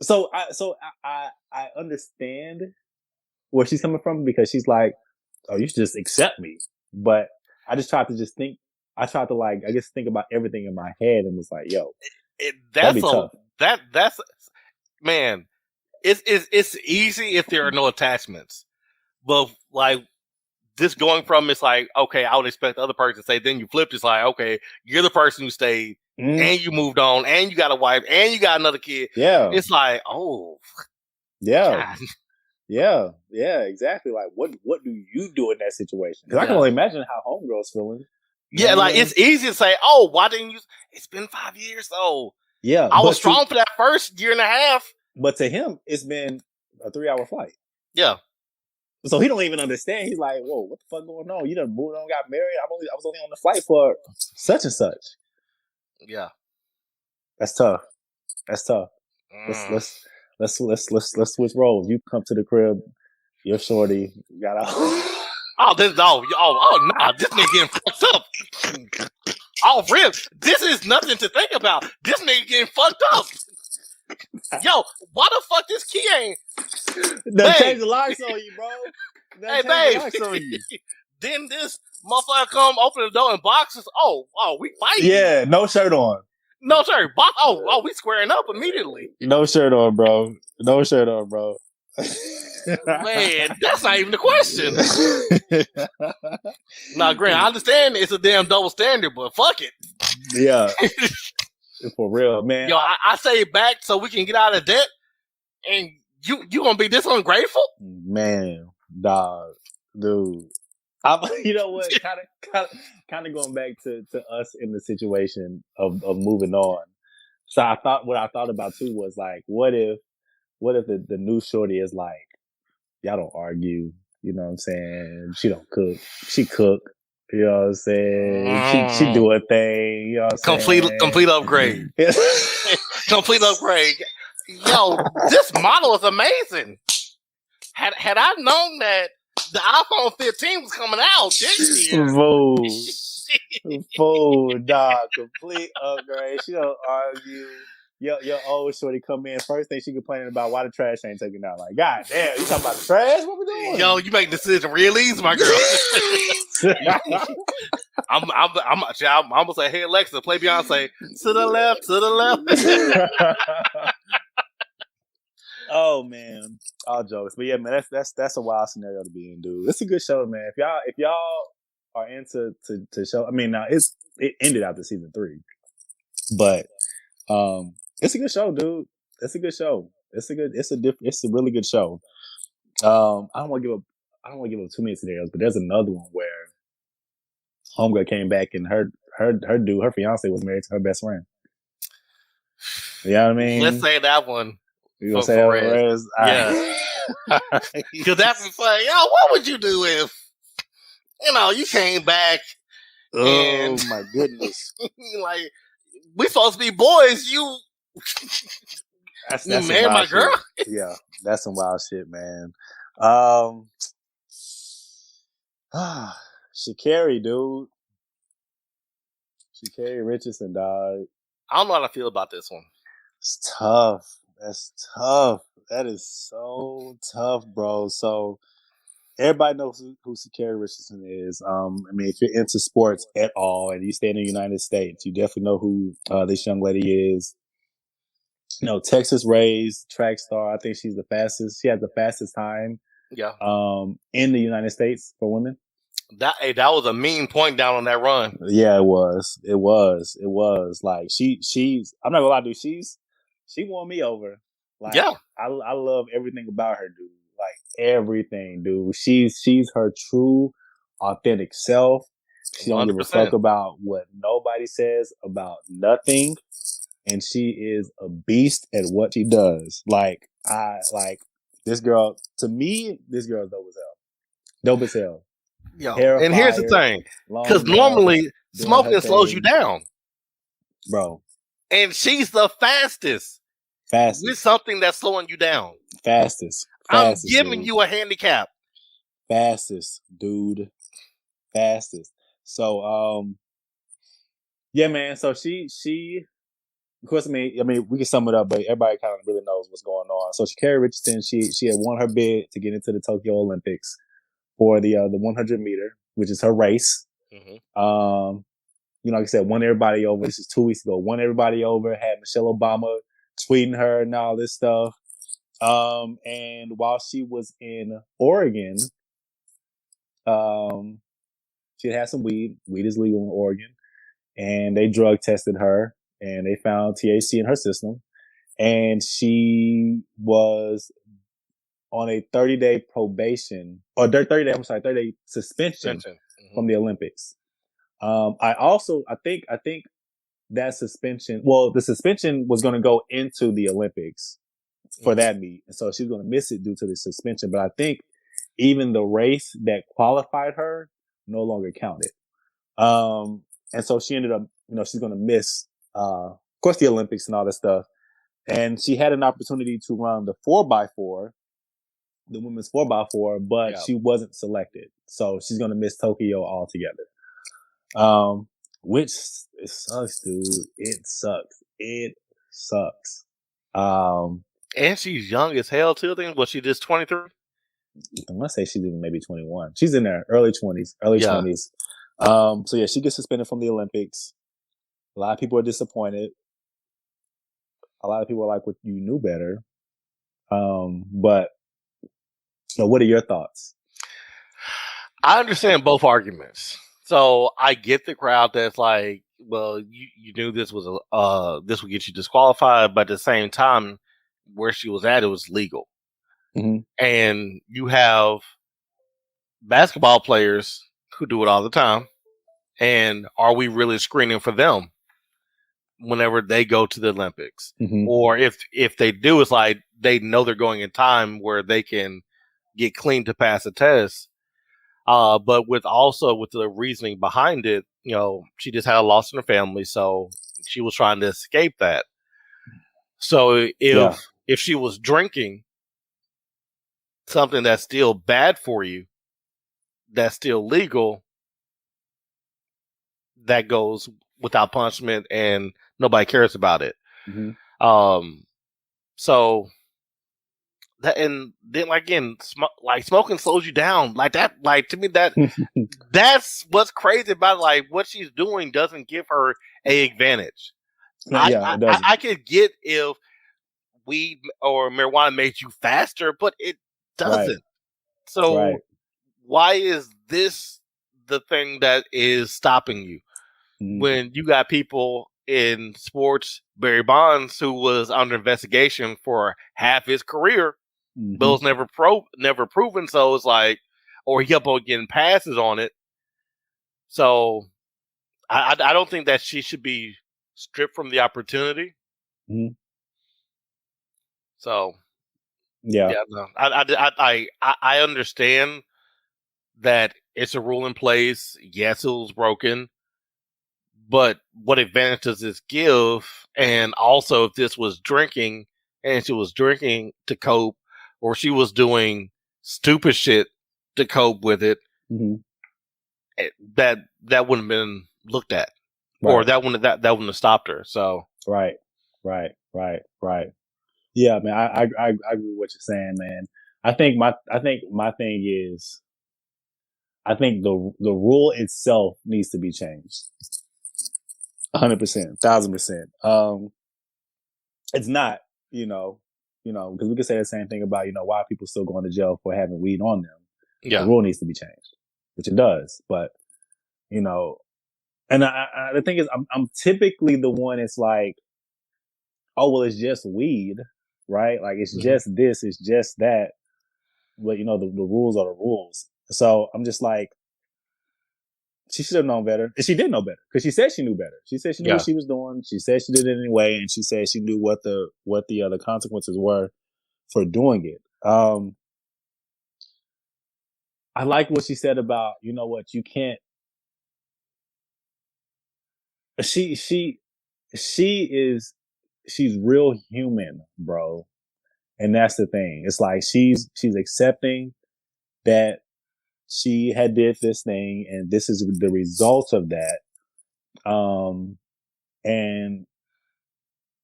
So I understand where she's coming from, because she's like, oh, you should just accept me. But I just tried to think about everything in my head, and was like, yo, that'd be tough. That's man, it's easy if there are no attachments. But like, this going from, it's like, okay, I would expect the other person to say, then you flipped, it's like, okay, you're the person who stayed, and you moved on, and you got a wife, and you got another kid. Yeah. It's like, oh. Yeah. God. Yeah, exactly. Like, what do you do in that situation? Because I can only imagine how homegirl's feeling. Yeah, like, it's easy to say, oh, why didn't you? It's been 5 years, though. Yeah. I was strong for that first year and a half. But to him, it's been a 3-hour flight. Yeah. So he don't even understand. He's like, whoa, what the fuck going on? You done moved on, got married. I was only on the flight for such and such. Yeah. That's tough. Let's switch roles. You come to the crib, you're shorty, you got nah, this nigga getting fucked up. Oh, real. This is nothing to think about. This nigga getting fucked up. Yo, why the fuck this key ain't? Done change the locks on you, bro. Hey, babe. Then this motherfucker come open the door in boxes. Oh, we fighting. Yeah, no shirt on. No shirt. We squaring up immediately. No shirt on, bro. Man, that's not even the question. Nah, Grant, I understand it's a damn double standard, but fuck it. Yeah. For real, man. Yo, I say it back so we can get out of debt, and you gonna be this ungrateful? Man, dog, dude. You know what? Kind of going back to us in the situation of moving on. So what I thought about too was like, what if the new shorty is like, y'all don't argue, you know what I'm saying? She don't cook, she cook. You know what I'm saying? She do a thing. You know what I'm saying? Complete upgrade. Complete upgrade. Yo, this model is amazing. Had I known that the iPhone 15 was coming out this year. Fool, dog. Complete upgrade. She don't argue. Your old shorty come in. First thing she complaining about why the trash ain't taken out. Like, God damn, you talking about the trash? What we doing? Yo, you make the decision real easy, my girl. I'm gonna say, hey Alexa, play Beyonce. To the left. Oh man, all jokes, but yeah, man, that's a wild scenario to be in, dude. It's a good show, man. If y'all are into to show, I mean, now it ended after season 3, but it's a good show, dude. It's a good show. It's a really good show. I don't want to give up too many scenarios, but there's another one where homegirl came back and her fiance was married to her best friend. You know what I mean? Let's say that one. You gonna say that? Yeah. Because that's fun. Yo, what would you do if you came back? Oh my goodness! Like, we supposed to be boys. That's married my girl. Yeah, that's some wild shit, man. Sha'Carri, dude. Sha'Carri Richardson, dog. I don't know how to feel about this one. It's tough. That's tough. That is so tough, bro. So everybody knows who Sha'Carri Richardson is. I mean, if you're into sports at all and you stay in the United States, you definitely know who this young lady is. Texas raised track star. I think she has the fastest time. Yeah. In the United States for women. That was a mean point down on that run. Yeah, it was. Like she's. I'm not gonna lie, dude. She won me over. Like, yeah, I love everything about her, dude. Like everything, dude. She's her true, authentic self. She don't 100%. give a fuck about what nobody says about nothing, and she is a beast at what she does. Like this girl. To me, this girl is dope as hell. Dope as hell. Yo, Hair and fire, here's the thing, because nails, normally smoking slows you down, bro. And she's the fastest. With something that's slowing you down. Fastest. I'm giving you a handicap. Fastest, dude. Fastest. So, yeah, man. So she, of course, I mean, we can sum it up, but everybody kind of really knows what's going on. So Sha'Carri Richardson, she had won her bid to get into the Tokyo Olympics for the 100 meter, which is her race. Mm-hmm. Like I said, won everybody over. This is 2 weeks ago. Won everybody over. Had Michelle Obama tweeting her and all this stuff. And while she was in Oregon, she had some weed. Weed is legal in Oregon. And they drug tested her and they found THC in her system. And she was on a 30-day probation or 30-day suspension mm-hmm. from the Olympics. I think that suspension, the suspension was going to go into the Olympics for mm-hmm. that meet. And so she was going to miss it due to the suspension. But I think even the race that qualified her no longer counted. And so she ended up, she's going to miss, of course, the Olympics and all that stuff. And she had an opportunity to run the 4x4, the women's 4x4, but she wasn't selected. So she's going to miss Tokyo altogether. Which it sucks, dude. It sucks. And she's young as hell too. I think she just 23. I want to say she's even maybe 21. She's in there early 20s. So yeah, she gets suspended from the Olympics. A lot of people are disappointed. A lot of people are like, "Well, you knew better." But what are your thoughts? I understand both arguments. So I get the crowd that's like, well, you knew this was this would get you disqualified, but at the same time, where she was at, it was legal. Mm-hmm. And you have basketball players who do it all the time. And are we really screening for them whenever they go to the Olympics? Mm-hmm. Or if they do, it's like they know they're going in time where they can get clean to pass a test. But with the reasoning behind it, she just had a loss in her family, so she was trying to escape that. So if she was drinking something that's still bad for you, that's still legal, that goes without punishment and nobody cares about it. Mm-hmm. So that, and then again, smoking slows you down like that. Like, to me, that's what's crazy about it. Like, what she's doing doesn't give her a advantage. I could get if weed or marijuana made you faster, but it doesn't. Right. So why is this the thing that is stopping you? Mm-hmm. When you got people in sports, Barry Bonds, who was under investigation for half his career, mm-hmm. but was never proven. So it's like, or he kept on getting passes on it. So I don't think that she should be stripped from the opportunity. Mm-hmm. So no. I understand that it's a rule in place. Yes, it was broken. But what advantage does this give? And also, if this was drinking and she was drinking to cope, or she was doing stupid shit to cope with it, mm-hmm. that wouldn't have been looked at, or that wouldn't have stopped her. So right. Yeah, man, I agree with what you're saying, man. I think my thing is, I think the rule itself needs to be changed. 100%, 1000%. It's not, because we could say the same thing about, why are people still going to jail for having weed on them. Yeah. The rule needs to be changed. which it does. But you know, and the thing is, I'm typically the one that's like, oh well, it's just weed, right? Like it's just this, it's just that. But you know, the rules are the rules. So I'm just like, she should have known better, and she did know better because she said she knew better. She said she knew what she was doing. She said she did it anyway, and she said she knew what the consequences were for doing it. I like what she said about, you know what, you can't. She's real human, bro, and that's the thing. It's like she's accepting that she had did this thing, and this is the result of that. And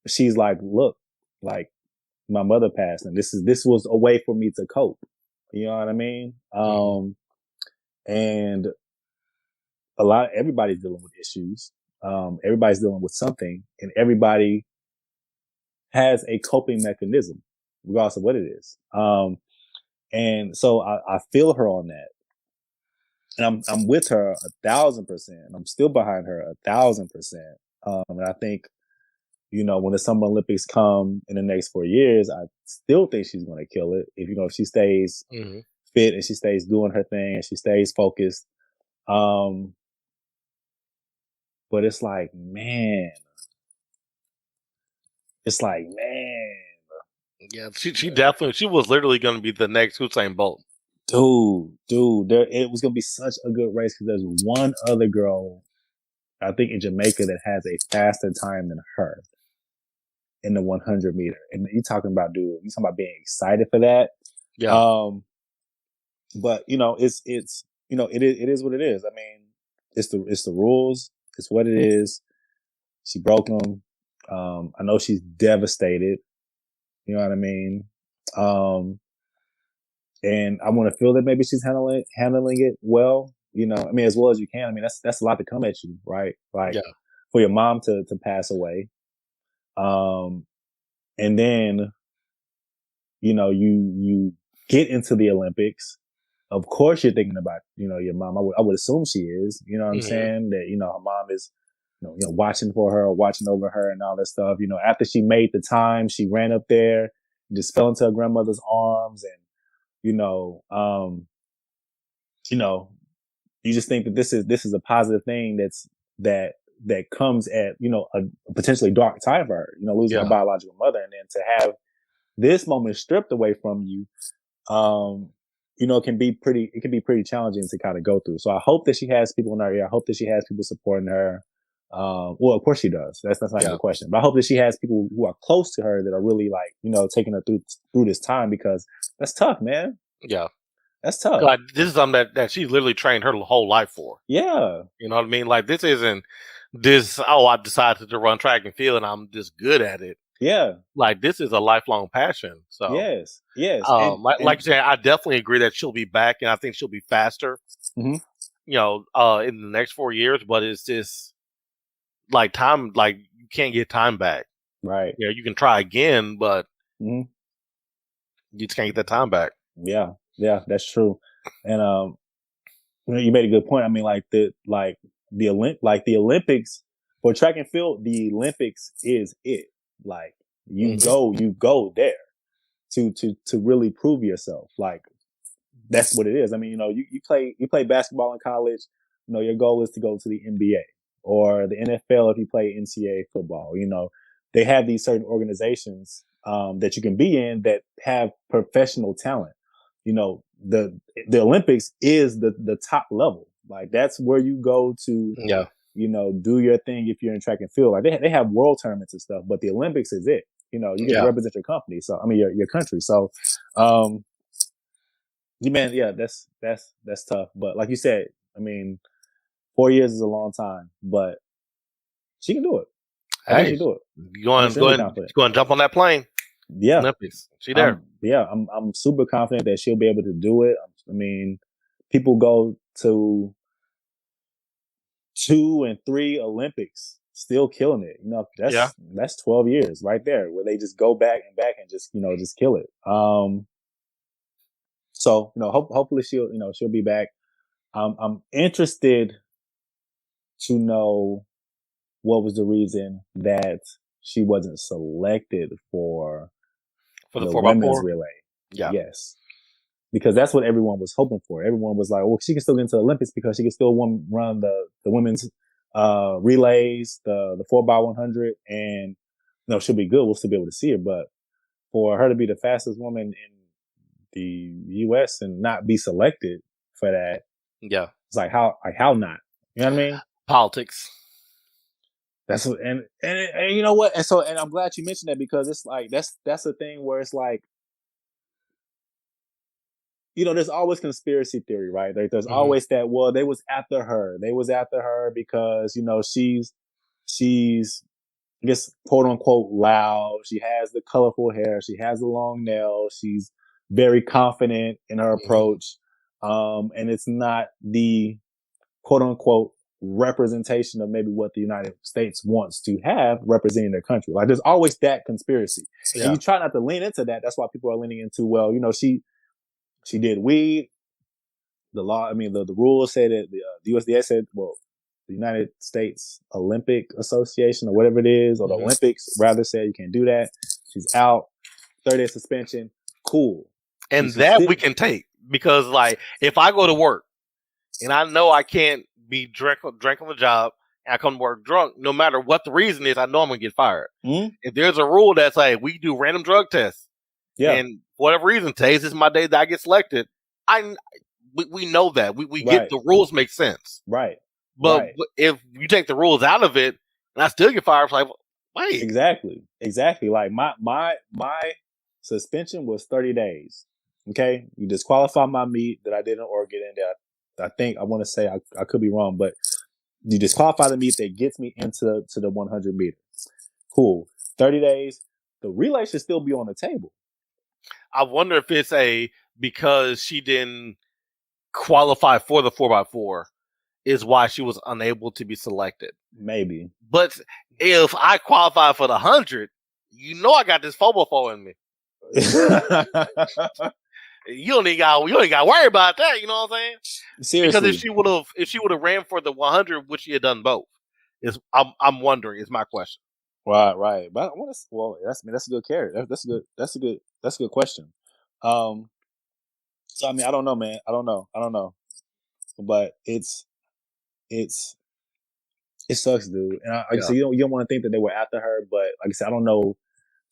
she's like, look, like my mother passed, and this was a way for me to cope. You know what I mean? And everybody's dealing with issues. Everybody's dealing with something, and everybody has a coping mechanism, regardless of what it is. And so I feel her on that. And I'm with her 1,000%. I'm still behind her 1,000%. And I think, you know, when the Summer Olympics come in the next 4 years, I still think she's going to kill it. If she stays fit and she stays doing her thing and she stays focused. But it's like, man. Yeah, she definitely, she was literally going to be the next Usain Bolt. Dude, it was going to be such a good race because there's one other girl, I think in Jamaica, that has a faster time than her in the 100 meter. And you're talking about being excited for that. Yeah. But you know, it's, you know, it is what it is. I mean, it's the rules. It's what it is. She broke them. I know she's devastated. You know what I mean? And I want to feel that maybe she's handling it well, you know, I mean, as well as you can. I mean, that's a lot to come at you, right? Like for your mom to pass away. And then, you know, you get into the Olympics. Of course you're thinking about, you know, your mom. I would assume she is, you know what I'm saying? That, you know, her mom is, you know, watching for her, watching over her and all that stuff. You know, after she made the time, she ran up there, just fell into her grandmother's arms, and you know, you just think that this is a positive thing that comes at, you know, a potentially dark time for her, you know, losing her biological mother, and then to have this moment stripped away from you, you know, it can be pretty challenging to kind of go through. So I hope that she has people in her ear. I hope that she has people supporting her. Well, of course she does. That's not even a question. But I hope that she has people who are close to her that are really, like, you know, taking her through this time, because that's tough, man. Yeah. That's tough. Like, this is something that she literally trained her whole life for. Yeah. You know what I mean? Like, this isn't this, oh, I decided to run track and field and I'm just good at it. Yeah. Like, this is a lifelong passion. So yes. Like you said, I definitely agree that she'll be back, and I think she'll be faster. You know, in the next 4 years. But it's just like time. Like, you can't get time back. Right. Yeah, you can try again, but you just can't get that time back. Yeah, that's true. And you know, you made a good point. I mean, like the Olympics for track and field, the Olympics is it. Like you go there to really prove yourself. Like that's what it is. I mean, you know, you play basketball in college. You know, your goal is to go to the NBA or the NFL if you play NCAA football. You know, they have these certain organizations that you can be in that have professional talent. You know, the Olympics is the top level. Like that's where you go to, you know, do your thing if you're in track and field. Like they have world tournaments and stuff, but the Olympics is it. You know, you get to represent your company. So I mean, your country. So, man, yeah, that's tough. But like you said, I mean, 4 years is a long time, but she can do it. I think she can do it. You going to jump on that plane? Yeah, Olympics. She there? I'm super confident that she'll be able to do it. I mean, people go to 2 and 3 Olympics, still killing it. You know, that's 12 years right there where they just go back and just, you know, just kill it. So, you know, hopefully she'll be back. I'm interested to know what was the reason that she wasn't selected for the the 4x4 women's relay. Yeah. Yes. Because that's what everyone was hoping for. Everyone was like, well, she can still get into the Olympics because she can still run the women's relays, the 4x100, and she'll be good. We'll still be able to see her. But for her to be the fastest woman in the U.S. and not be selected for that, yeah, it's like how not? You know what I mean? Politics. That's what, and you know what? And I'm glad you mentioned that because it's like that's the thing where it's like, there's always conspiracy theory, right? Like there's always that, well, they was after her. They was after her because, she's, I guess, quote unquote, loud. She has the colorful hair. She has the long nails. She's very confident in her approach. And it's not the quote unquote representation of maybe what the United States wants to have representing their country. Like there's always that conspiracy. Yeah. And you try not to lean into that. That's why people are leaning into, well, she did weed. The law, the rules say that the USDA said, well, the United States Olympic Association or whatever it is, or the Olympics rather said you can't do that. She's out, 30-day suspension. Cool. And that we can take because, like, if I go to work and I know I can't be drunk on the job and I come to work drunk, no matter what the reason is, I know I'm going to get fired. Mm-hmm. If there's a rule that's like, we do random drug tests, and for whatever reason, today's is my day that I get selected, we know that. We get the rules make sense. Right. But if you take the rules out of it and I still get fired, it's like, wait. Exactly. Like my suspension was 30 days. Okay. You disqualify my meet that I did in Oregon, and I think I want to say I could be wrong, but you disqualify the meet that gets me into the 100 meter. Cool. 30 days. The relay should still be on the table. I wonder if it's because she didn't qualify for the 4x4 is why she was unable to be selected. Maybe. But if I qualify for the 100, I got this FOMO in me. You don't even got to worry about that. You know what I'm saying? Seriously. Because if she would have ran for the 100, would she have done both? I'm wondering. Is my question. Right. But that's a good carry. That's a good question. So I don't know, man. I don't know. But it sucks, dude. And so you don't want to think that they were after her, but like I said, I don't know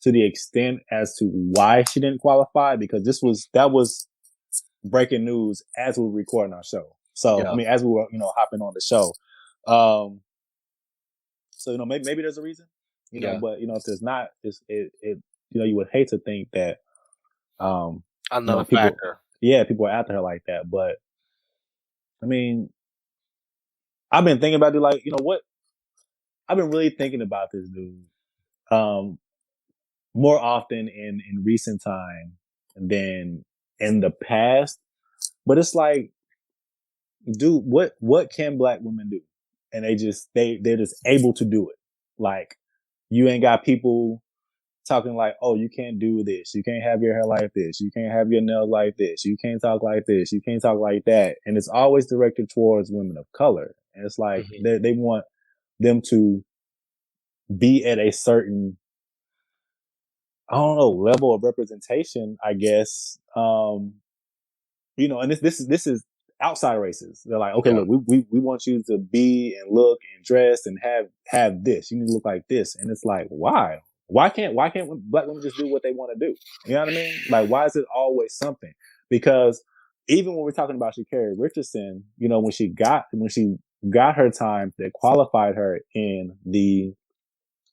to the extent as to why she didn't qualify, because that was breaking news as we were recording our show. So as we were hopping on the show, so maybe there's a reason, but if there's not, you would hate to think that another factor. People are after her like that, but I've been thinking about it, like, what? I've been really thinking about this, dude, more often in recent time than in the past. But it's like, dude, what can Black women do? And they're just able to do it. Like, you ain't got people talking like, oh, you can't do this. You can't have your hair like this. You can't have your nails like this. You can't talk like this. You can't talk like that. And it's always directed towards women of color. And it's like, they want them to be at a certain, I don't know, level of representation, I guess. And this is outside races. They're like, okay, look, we want you to be and look and dress and have this. You need to look like this. And it's like, why? Why can't Black women just do what they want to do? You know what I mean? Like, why is it always something? Because even when we're talking about Sha'Carri Richardson, when she got her time that qualified her in the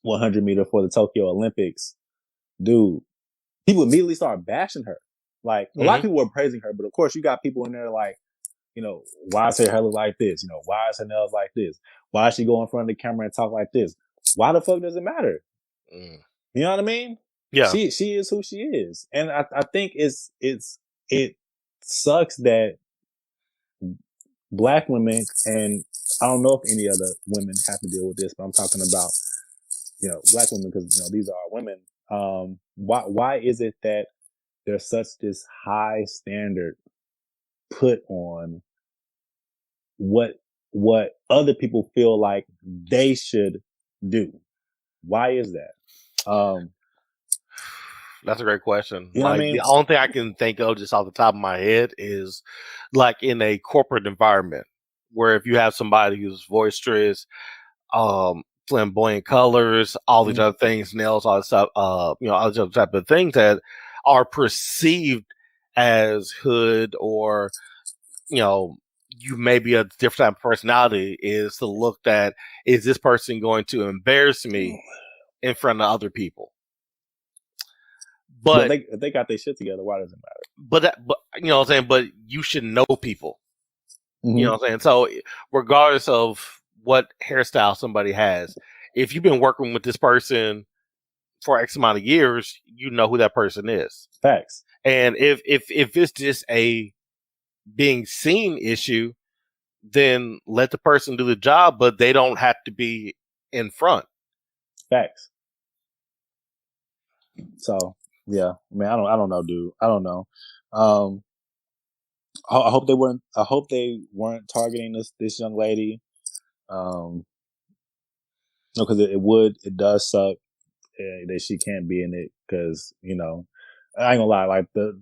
100 meter for the Tokyo Olympics, dude, people immediately started bashing her. Like, a lot of people were praising her, but of course you got people in there like, why is her hair look like this? Why is her nails like this? Why is she go in front of the camera and talk like this? Why the fuck does it matter? You know what I mean? Yeah. She is who she is. And I think it sucks that Black women, and I don't know if any other women have to deal with this, but I'm talking about, Black women, because, these are women. Why is it that there's such this high standard put on what other people feel like they should do. Why is that? That's a great question. You know what I mean? The only thing I can think of just off the top of my head is like in a corporate environment where if you have somebody who's boisterous, flamboyant colors, all these other things, nails, all this stuff, all these other type of things that are perceived as hood or, you may be a different type of personality, is to look at, is this person going to embarrass me in front of other people? But if they got their shit together, why does it matter? But you know what I'm saying? But you should know people. Mm-hmm. You know what I'm saying? So regardless of what hairstyle somebody has, if you've been working with this person for X amount of years, you know who that person is. Facts. And if it's just a being seen issue, then let the person do the job, but they don't have to be in front. Facts. So yeah, I mean, I don't know, dude. I don't know. I hope they weren't targeting this young lady. No, because it does suck that she can't be in it. Because I ain't gonna lie, like the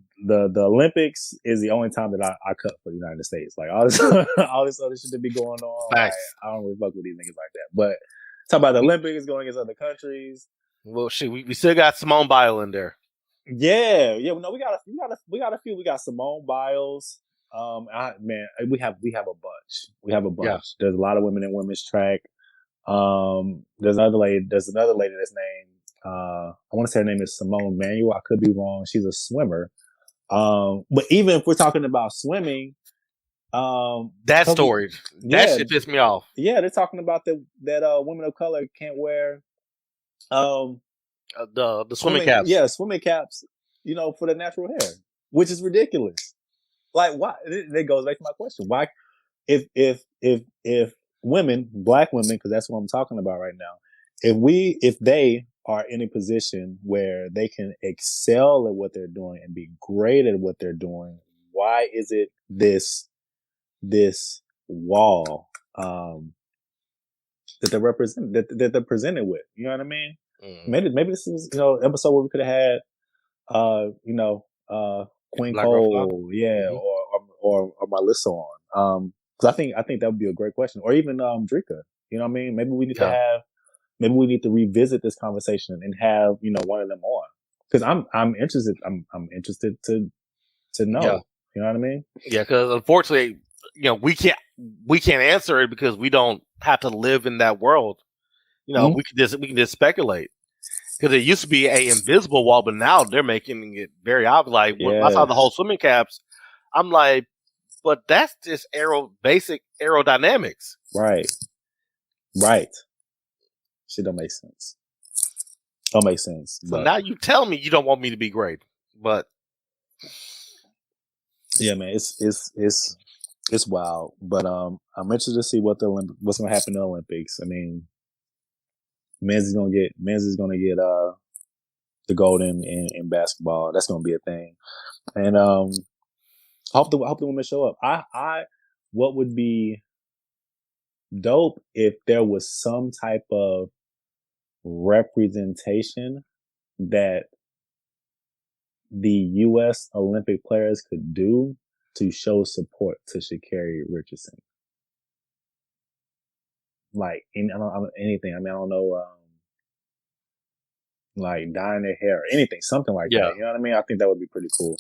Olympics is the only time that I cut for the United States. Like all this all this other shit that be going on. Like, I don't really fuck with these niggas like that. But talk about the Olympics going against other countries. Well, shit, we still got Simone Biles in there. Yeah. No, we got a few. We got Simone Biles. We have a bunch. We have a bunch. Yeah. There's a lot of women in women's track. There's another lady that's named, I want to say her name is Simone Manuel. I could be wrong. She's a swimmer. But even if we're talking about swimming, that story, that shit pissed me off. Yeah, they're talking about that women of color can't wear, the swimming caps. Yeah, swimming caps, for the natural hair, which is ridiculous. Like, why? It goes back to my question. Why, if women, black women, because that's what I'm talking about right now, if they are in a position where they can excel at what they're doing and be great at what they're doing, why is it this wall that they're presented with? You know what I mean? Maybe this is episode where we could have had Queen Black Cole, or Melissa on. Because I think that would be a great question, or even Drika. You know what I mean? Maybe we need to have. Maybe we need to revisit this conversation and have one of them on, because I'm interested. I'm interested to know. Yeah. You know what I mean? Yeah, because unfortunately, we can't answer it because we don't have to live in that world. We can just speculate, because it used to be a invisible wall, but now they're making it very obvious. Like when I saw the whole swimming caps, I'm like, but that's just basic aerodynamics. Right. Shit don't make sense. So now you tell me you don't want me to be great, but yeah, man, it's wild. But I'm interested to see what's gonna happen in the Olympics. I mean, men's is gonna get the gold in basketball. That's gonna be a thing, and I hope the women show up. What would be dope if there was some type of representation that the U.S. Olympic players could do to show support to Sha'Carri Richardson. Like, anything. I mean, I don't know, like dyeing their hair or anything, something like that. You know what I mean? I think that would be pretty cool.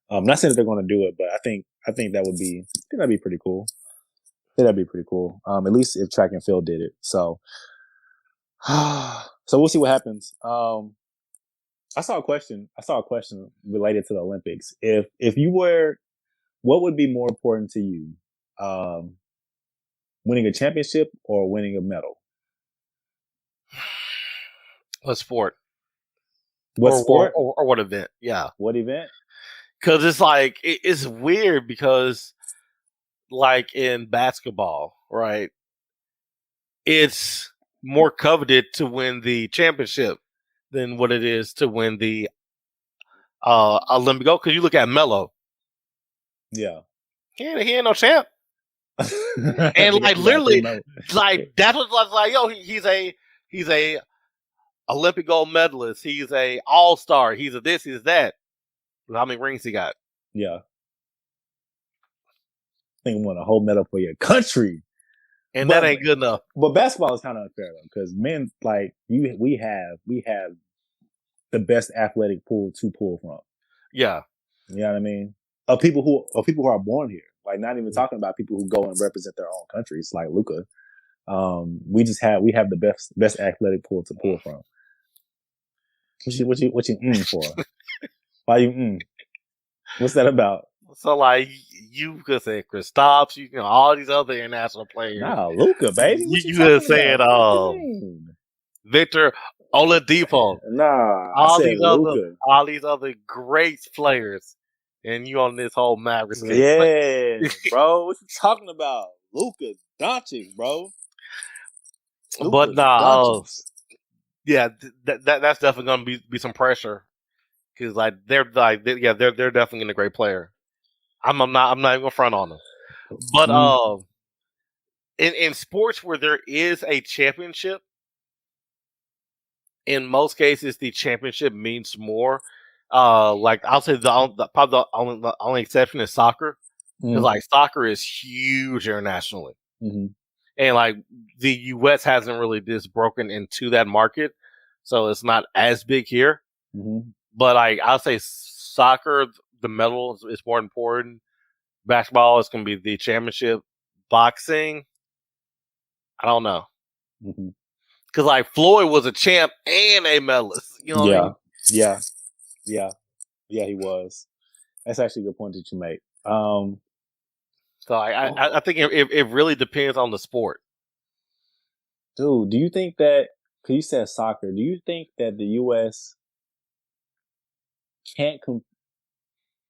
I'm not saying that they're going to do it, but I think that'd be pretty cool. That'd be pretty cool. At least if track and field did it. So we'll see what happens. I saw a question related to the Olympics. If you were, what would be more important to you? Winning a championship or winning a medal? What sport? What sport? Or what event? Yeah. What event? Because it's like, it's weird because like in basketball, right? It's more coveted to win the championship than what it is to win the Olympic gold. Because you look at Melo. Yeah. He ain't no champ. And like literally, like that's what I was like. Yo, he's a Olympic gold medalist. He's a all-star. He's a this. He's that. How many rings he got? Yeah. I think he won a whole medal for your country. And that ain't good enough. But basketball is kind of unfair though, because men like we have the best athletic pool to pull from. Yeah. You know what I mean? Of people who are born here. Like not even talking about people who go and represent their own countries, like Luka. We have the best athletic pool to pull from. What you for? Why you What's that about? So like you could say Kristaps, you know, all these other international players. Nah, Luka, baby. You could say Victor Oladipo. Nah, all these other great players, and you on this whole Mavericks case. Yeah, bro. What you talking about? Luka Doncic, bro. But nah, yeah, that's definitely gonna be some pressure because they're definitely getting a great player. I'm not even gonna front on them. But in sports where there is a championship, in most cases the championship means more. Like I'll say the only exception is soccer, because like soccer is huge internationally, and like the U.S. hasn't really just broken into that market, so it's not as big here. But like I'll say soccer, the medal is more important. Basketball is going to be the championship. Boxing, I don't know. Because like Floyd was a champ and a medalist. You know what I mean? Yeah, he was. That's actually a good point that you make. So I think it really depends on the sport. Dude, do you think that, because you said soccer, do you think that the U.S.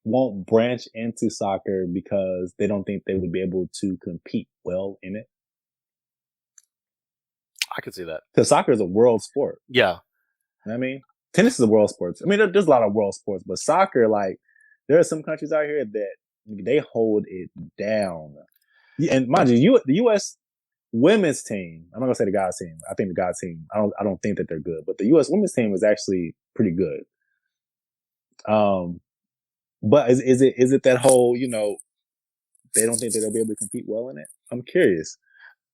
won't branch into soccer because they don't think they would be able to compete well in it? I can see that. Because soccer is a world sport. Yeah. You know what I mean? Tennis is a world sport. I mean, there's a lot of world sports, but soccer, like, there are some countries out here that they hold it down. And mind you, the U.S. women's team, I'm not going to say the guys team. I think the guys team, I don't think that they're good, but the U.S. women's team is actually pretty good. But is it that whole, you know, they don't think that they'll be able to compete well in it? I'm curious.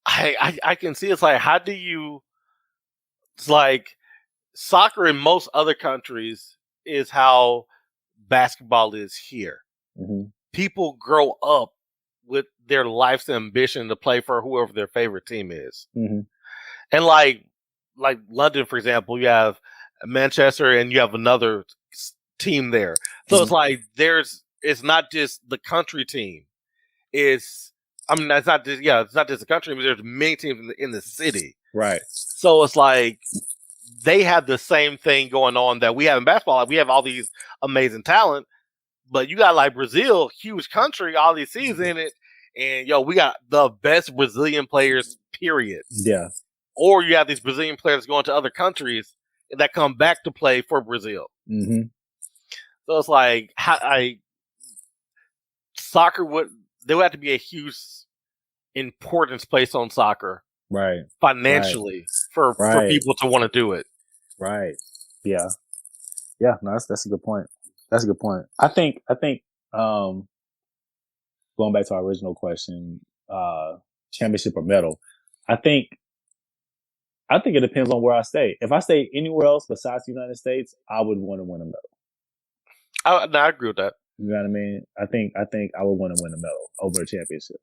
I can see it's like, how do you, it's like soccer in most other countries is how basketball is here. People grow up with their life's ambition to play for whoever their favorite team is. And like London, for example, you have Manchester and you have another team there. So it's like it's not just the country team. It's not just the country, but there's many teams in the city. Right. So it's like they have the same thing going on that we have in basketball. Like we have all these amazing talent, but you got like Brazil, huge country, all these seasons in it, and we got the best Brazilian players, period. Yeah. Or you have these Brazilian players going to other countries that come back to play for Brazil. So it's like soccer there would have to be a huge importance placed on soccer, right? Financially, for people to want to do it, right? Yeah. No, that's a good point. That's a good point. I think going back to our original question, championship or medal, I think it depends on where I stay. If I stay anywhere else besides the United States, I would want to win a medal. I agree with that. You know what I mean? I think I would want to win a medal over a championship,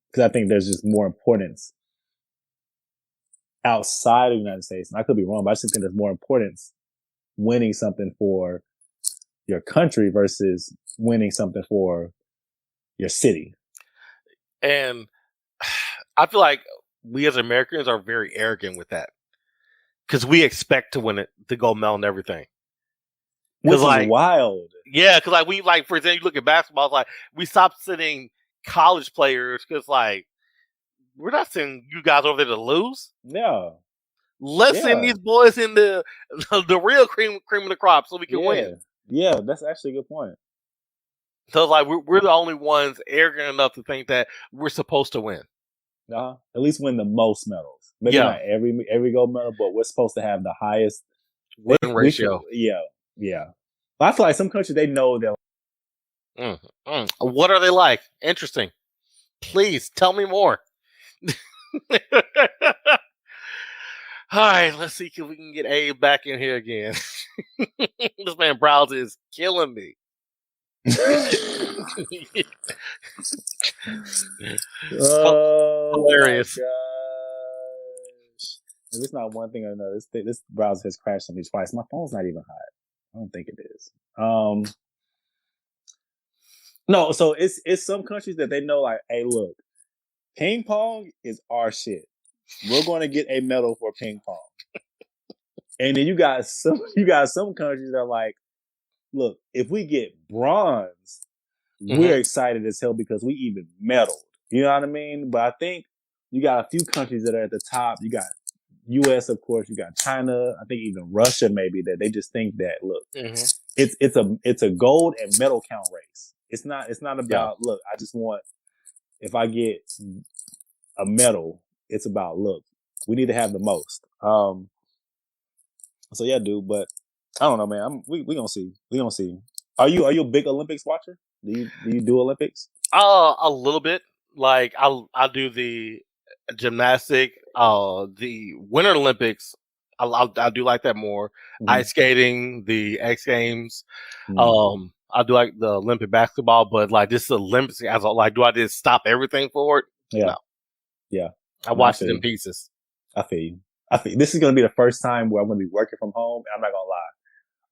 because I think there's just more importance outside of the United States. And I could be wrong, but I just think there's more importance winning something for your country versus winning something for your city. And I feel like we as Americans are very arrogant with that, because we expect to win it, the gold medal and everything. Which is wild. Yeah, because for example, you look at basketball, it's like we stopped sending college players because we're not sending you guys over there to lose. Yeah. Let's send these boys in the real cream of the crop so we can win. Yeah, that's actually a good point. So like we're the only ones arrogant enough to think that we're supposed to win. At least win the most medals. Maybe not every gold medal, but we're supposed to have the highest win ratio. Yeah. But I feel like some countries, they know they're. What are they like? Interesting. Please tell me more. All right, let's see if we can get Abe back in here again. This man browser is killing me. Hilarious. If it's not one thing or another, this browser has crashed on me twice. My phone's not even hot. I don't think it is. No, so it's some countries that they know, like, hey, look, ping pong is our shit. We're going to get a medal for ping pong. And then you got some countries that are like, look, if we get bronze, we're excited as hell because we even medaled. You know what I mean? But I think you got a few countries that are at the top. You got U.S., of course. You got China. I think even Russia, maybe, that they just think that, look, it's a gold and medal count race. It's not about, look, I just want, if I get a medal, it's about, look, we need to have the most. So yeah, dude, but I don't know, man. We gonna see. We gonna see. Are you a big Olympics watcher? Do you do Olympics? A little bit. Like I do the gymnastic, the Winter Olympics. I do like that more. Ice skating, the X Games. I do like the Olympic basketball, but like this is Olympics. As like, do I just stop everything for it? Yeah. No. Yeah. I watched it in pieces. I feel you. This is going to be the first time where I'm going to be working from home. And I'm not going to lie.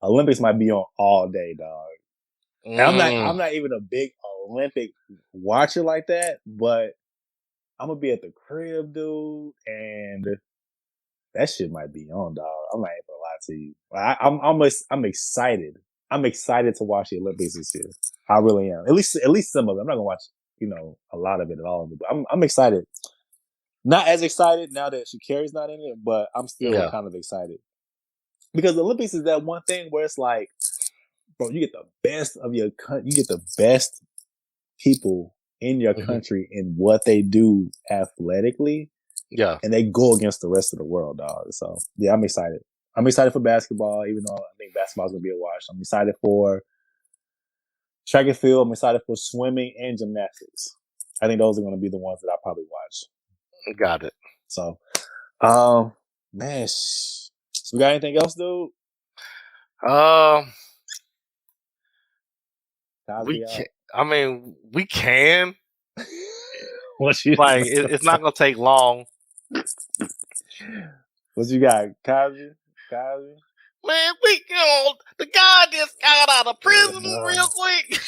Olympics might be on all day, dog. And I'm not even a big Olympic watcher like that, but I'm going to be at the crib, dude. And that shit might be on, dog. I'm not even going to lie to you. I'm excited. I'm excited to watch the Olympics this year. I really am. At least some of it. I'm not going to watch, a lot of it at all of it, but I'm excited. Not as excited now that Sha'Carri's not in it, but I'm still kind of excited. Because the Olympics is that one thing where it's like, bro, you get the best of your country, you get the best people in your country in what they do athletically. Yeah. And they go against the rest of the world, dog. So, yeah, I'm excited. I'm excited for basketball, even though I think basketball's going to be a wash. I'm excited for track and field. I'm excited for swimming and gymnastics. I think those are going to be the ones that I'll probably watch. Got it. So, man, so we got anything else, dude? We can. What you like? It's not gonna take long. What you got, Cosby? Man, the guy just got out of prison real quick.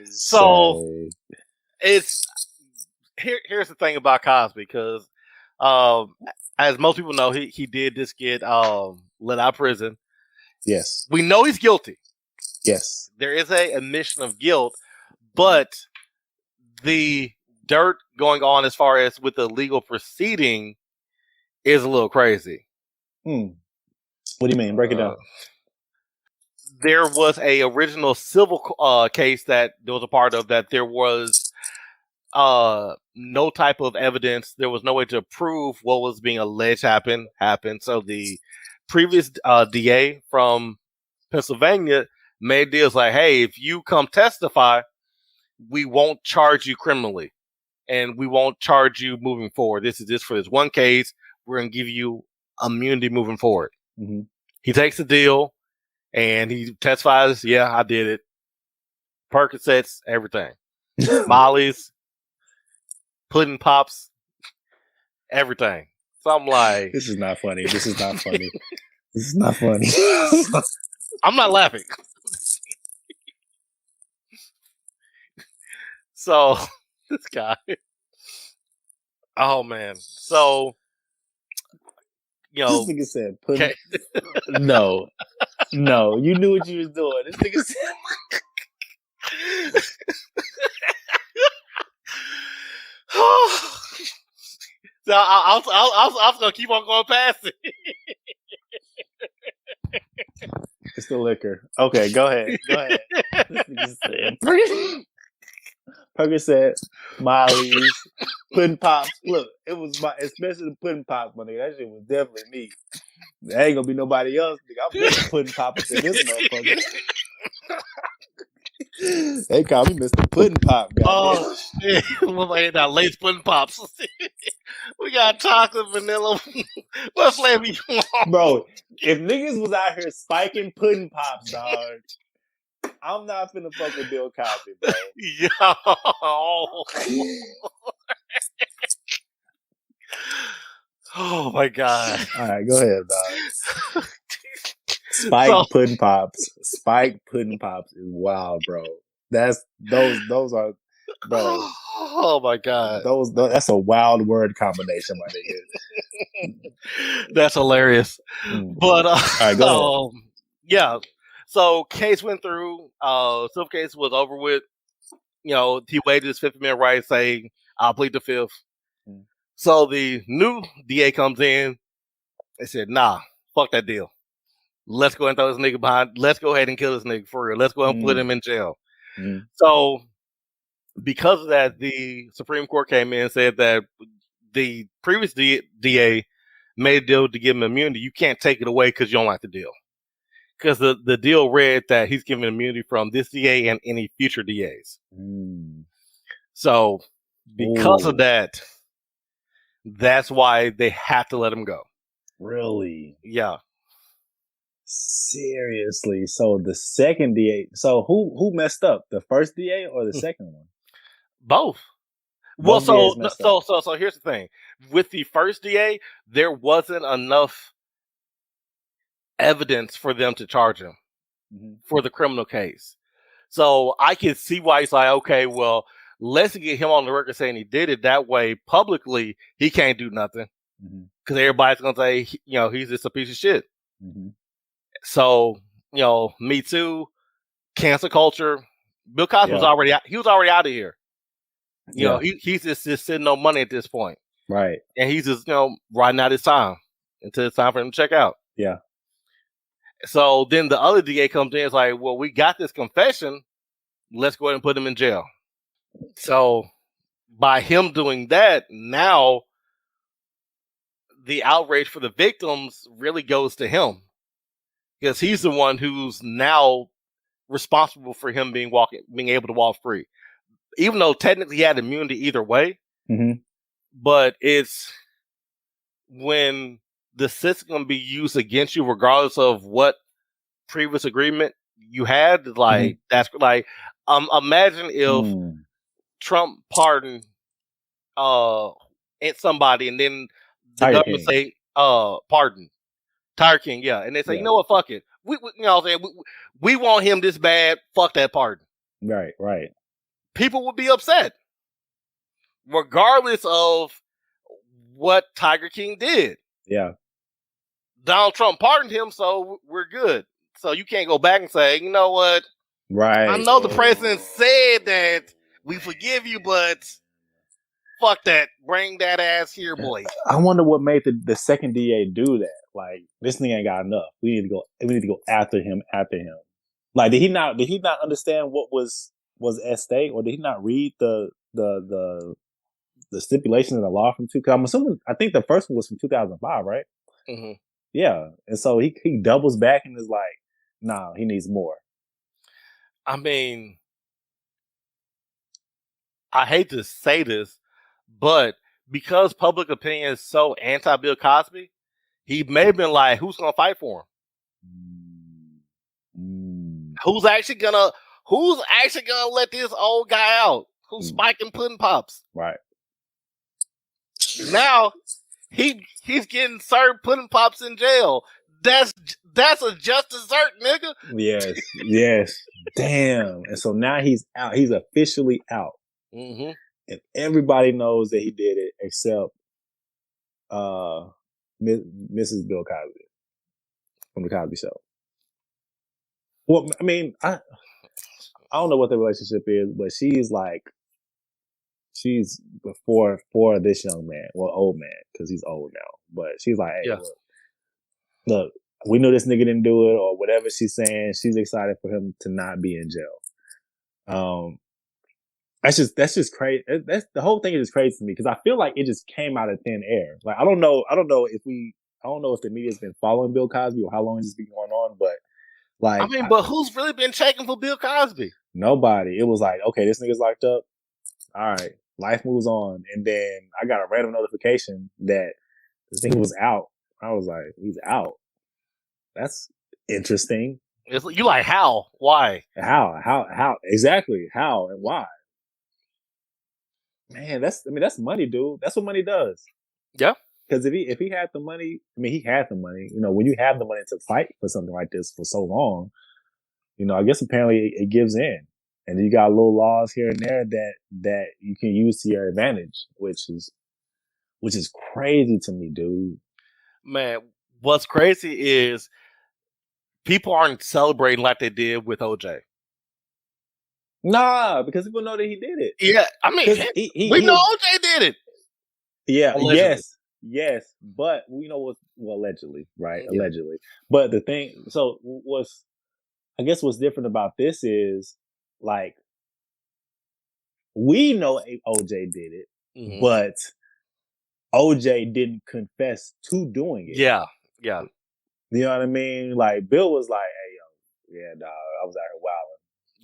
So it's. Here's the thing about Cosby, because as most people know, he did just get let out of prison. Yes. We know he's guilty. Yes. There is a admission of guilt, but the dirt going on as far as with the legal proceeding is a little crazy. What do you mean? Break it down. There was a original civil case that there was a part of that there was no type of evidence. There was no way to prove what was being alleged happened. So the previous DA from Pennsylvania made deals like, hey, if you come testify, we won't charge you criminally and we won't charge you moving forward. This is just for this one case. We're going to give you immunity moving forward. He takes the deal and he testifies, yeah, I did it. Percocets, everything. Molly's, pudding pops, everything. So I'm like, this is not funny. This is not funny. This is not funny. I'm not laughing. So this guy, oh man. So this nigga said, no, you knew what you was doing. This nigga said. So I was gonna keep on going past it. It's the liquor. Okay, go ahead. Percocet, Molly's, Pudding Pops. Look, it was especially the Pudding Pops, my nigga. That shit was definitely me. There ain't gonna be nobody else. Nigga, I'm Mr. Pudding Pops in this motherfucker. They call me Mr. Pudding Pop, goddamn. Oh shit! What about that Lace Pudding Pops? We got chocolate, vanilla. What flavor you want? Bro, if niggas was out here spiking Pudding Pops, dog, I'm not finna fuck with Bill Cosby, bro. Yo. Oh my god! All right, go ahead, dog. Spiked Pudding Pops. Spiked Pudding Pops is wild, bro. Those are, bro. Oh my god! That's a wild word combination, my nigga. That's hilarious. But all right, go ahead. Yeah. So case went through. Civil case was over with. You know, he waived his 50-minute right, saying, "I'll plead the fifth." So the new DA comes in. They said, "Nah, fuck that deal. Let's go ahead and throw this nigga behind. Let's go ahead and kill this nigga for real. Let's go ahead and put him in jail." So, because of that, the Supreme Court came in and said that the previous DA made a deal to give him immunity. You can't take it away because you don't like the deal. Because the deal read that he's given immunity from this DA and any future DAs. So, because of that, that's why they have to let him go. Really? Yeah. Seriously. So the second DA. So who messed up? The first DA or the second one? Both. Well, so here's the thing. With the first DA, there wasn't enough evidence for them to charge him for the criminal case. So I can see why he's like, okay, well, let's get him on the record saying he did it. That way, publicly, he can't do nothing. Because everybody's going to say, you know, he's just a piece of shit. So, you know, Me Too, cancel culture. Bill Cosby was already out. He was already out of here. You know, he's just sitting on money at this point. Right. And he's just, you know, riding out his time until it's time for him to check out. Yeah. So then the other DA comes in and is like, well, we got this confession. Let's go ahead and put him in jail. So by him doing that, now the outrage for the victims really goes to him. Because he's the one who's now responsible for him being able to walk free. Even though technically he had immunity either way. But it's when the system be used against you, regardless of what previous agreement you had. Like that's like, imagine if Trump pardoned somebody, and then the government say pardon Tiger King, and they say, you know what, fuck it. We you know what I'm saying, we want him this bad. Fuck that pardon. Right. People would be upset, regardless of what Tiger King did. Yeah. Donald Trump pardoned him, so we're good. So you can't go back and say, you know what? Right. I know the president said that we forgive you, but fuck that. Bring that ass here, boy. I wonder what made the second DA do that. Like, this thing ain't got enough. We need to go after him. Like, did he not understand what was at stake, or did he not read the stipulations of the law from two? Because I'm assuming, I think the first one was from 2005, right? Yeah, and so he doubles back and is like, nah, he needs more. I mean, I hate to say this, but because public opinion is so anti-Bill Cosby, he may have been like, who's gonna fight for him? Who's actually gonna let this old guy out? Who's spiking Pudding Pops? Right. Now he's getting served Pudding Pops in jail. That's a just dessert, nigga. Yes. Damn. And so now he's out. He's officially out. And everybody knows that he did it except Mrs. Bill Cosby from the Cosby Show. Well, I mean, I don't know what the relationship is, but she's before this young man, well, old man, because he's old now. But she's like, hey, look, we know this nigga didn't do it, or whatever she's saying. She's excited for him to not be in jail. That's just crazy. That's the whole thing is just crazy to me because I feel like it just came out of thin air. Like I don't know if the media's been following Bill Cosby or how long it's been going on, but like I mean, but who's really been checking for Bill Cosby? Nobody. It was like, okay, this nigga's locked up. All right, life moves on, and then I got a random notification that this nigga was out. I was like, he's out. That's interesting. You like how? Why? How? Exactly. How and why? Man, that's money, dude. That's what money does. Yeah. Because if he had the money, he had the money. You know, when you have the money to fight for something like this for so long, you know, I guess apparently it gives in, and you got little laws here and there that you can use to your advantage, which is crazy to me, dude. Man, what's crazy is people aren't celebrating like they did with OJ. Nah, because people know that he did it. Yeah, I mean, we know OJ did it. Yeah, allegedly. Yes, but we know allegedly, right? Yeah. Allegedly. But the thing, so what's different about this is, like, we know OJ did it, but OJ didn't confess to doing it. Yeah. You know what I mean? Like, Bill was like, hey, yo, yeah, dog, I was out here wilding.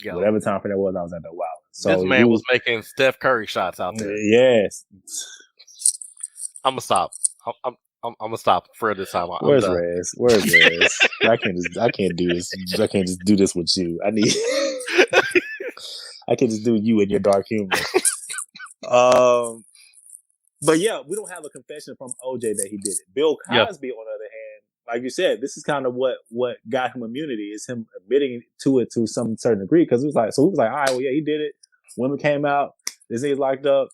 Yeah. Whatever time frame that was, I was out there wilding. So this man was making Steph Curry shots out there. Yes. I'm gonna stop. I'm gonna stop for this time. Where's Rez? I can't do this. I can't just do this with you. I can't just do you and your dark humor. But yeah, we don't have a confession from OJ that he did it. Bill Cosby, on the other hand, like you said, this is kind of what got him immunity, is him admitting to it to some certain degree. Because it was like, all right, well, yeah, he did it. Women came out, this nigga's locked up,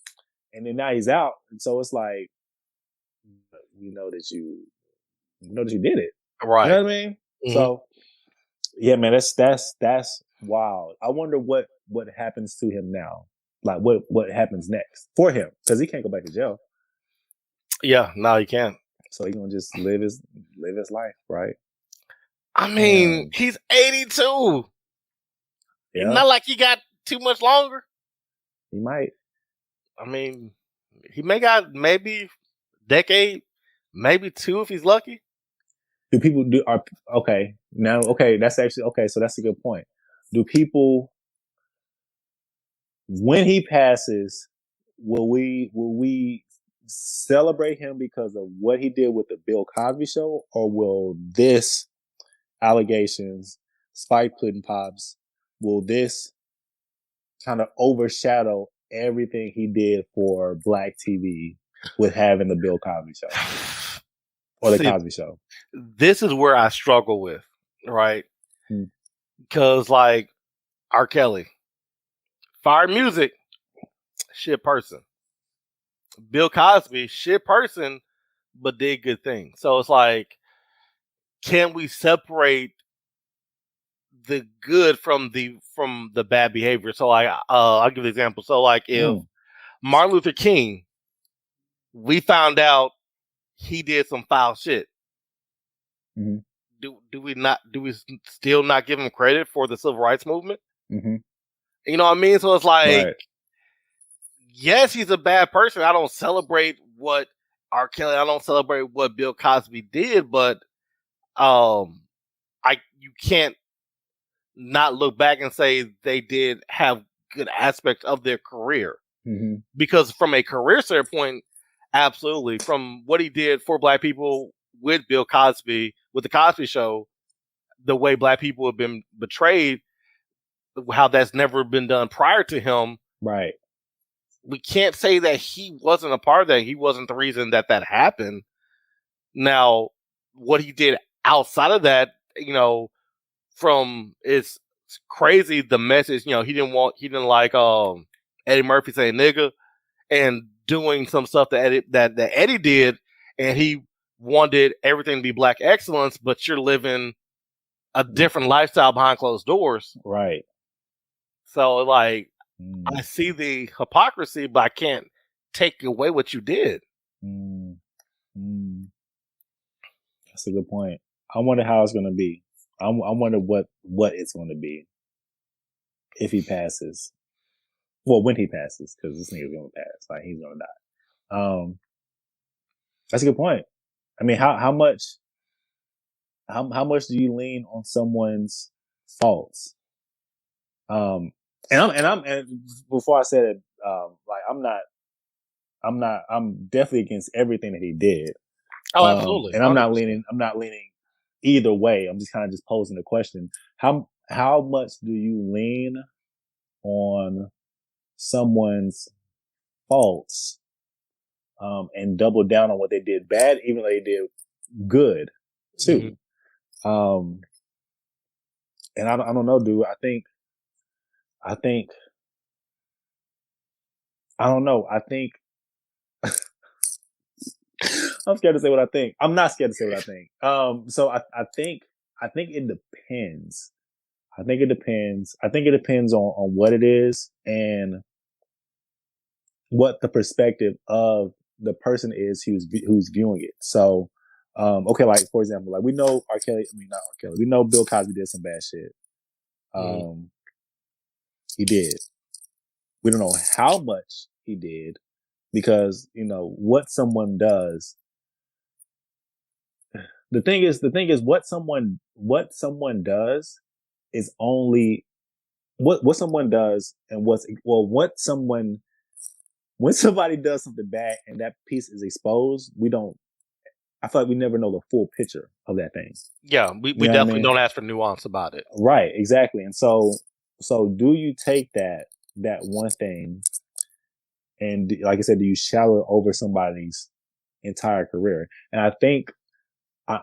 and then now he's out. And so it's like, you know that you did it, right? You know what I mean? Mm-hmm. So, yeah, man, that's wild. I wonder what happens to him now. Like, what happens next for him? Because he can't go back to jail. Yeah, no, he can't. So he's gonna just live his life, right? I mean, he's 82. Yeah. It's not like he got too much longer. He might. I mean, he may got maybe decade, maybe 2 if he's lucky. Do people okay? Now, okay, that's actually okay. So that's a good point. Do people, when he passes, will we celebrate him because of what he did with the Bill Cosby show, or will this allegations, Spike Pudding Pops, will this kind of overshadow everything he did for Black TV with having the Bill Cosby show or the Cosby show? This is where I struggle with, right? Because like R. Kelly, fire music, shit person. Bill Cosby, shit person, but did good things. So it's like, can we separate the good from the bad behavior? So like, I'll give an example. So like, if Martin Luther King, we found out he did some foul shit. Mm-hmm. Do we still not give him credit for the civil rights movement? Mm-hmm. You know what I mean? So it's like, right. Yes, he's a bad person. I don't celebrate what R. Kelly, I don't celebrate what Bill Cosby did, but you can't not look back and say they did have good aspects of their career. Mm-hmm. Because from a career standpoint, absolutely. From what he did for Black people with Bill Cosby, with the Cosby Show, the way Black people have been betrayed, how that's never been done prior to him. Right. We can't say that he wasn't a part of that. He wasn't the reason that happened. Now, what he did outside of that, you know, it's crazy. The message, you know, he didn't like Eddie Murphy saying nigga and doing some stuff that Eddie did, and he wanted everything to be Black excellence, but you're living a different lifestyle behind closed doors. Right. So like, I see the hypocrisy, but I can't take away what you did. That's a good point. I wonder how it's gonna be. I wonder what it's gonna be if he passes. Well, when he passes, because this nigga's gonna pass. Like, he's gonna die. That's a good point. I mean, how much do you lean on someone's faults? And before I said it, like, I'm definitely against everything that he did. Oh, absolutely. And I'm not leaning either way. I'm just kind of posing the question. How much do you lean on someone's faults, and double down on what they did bad, even though they did good too? Mm-hmm. And I don't know, dude. I think I don't know. I think I'm scared to say what I think. I'm not scared to say what I think. So I think it depends. I think it depends. I think it depends on what it is and what the perspective of the person is who's viewing it. So, okay, like, for example, like, we know not R. Kelly. We know Bill Cosby did some bad shit. He did. We don't know how much he did, because, what someone does. The thing is what someone does is only what someone does, and when somebody does something bad and that piece is exposed, I feel like we never know the full picture of that thing. Yeah, we definitely don't ask for nuance about it. Right, exactly. And so do you take that one thing and, like I said, do you shallow over somebody's entire career? And I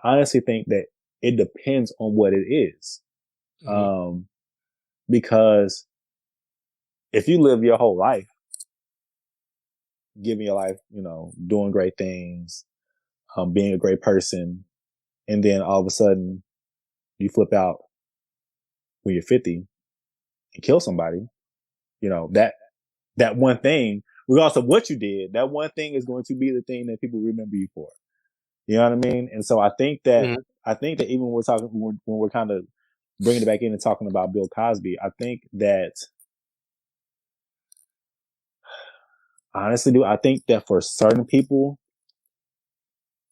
honestly think that it depends on what it is. Mm-hmm. Because if you live your whole life, giving your life, doing great things, being a great person, and then all of a sudden you flip out when you're 50 and kill somebody, that one thing, regardless of what you did, that one thing is going to be the thing that people remember you for. You know what I mean? And so I think that even when we're kind of bringing it back in and talking about Bill Cosby, I think that, honestly, I think that for certain people,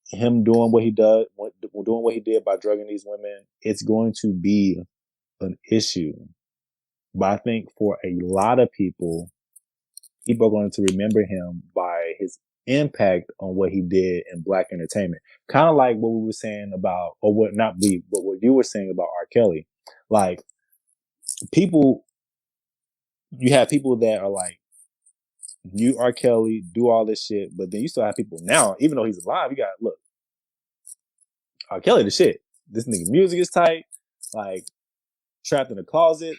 him doing what he did by drugging these women, it's going to be an issue. But I think for a lot of people are going to remember him by his impact on what he did in Black entertainment. Kind of like what we were saying about, or what you were saying about R. Kelly. Like, you have people that are like, you R. Kelly, do all this shit, but then you still have people now, even though he's alive, you gotta look, R. Kelly the shit. This nigga music is tight, like, Trapped in a Closet,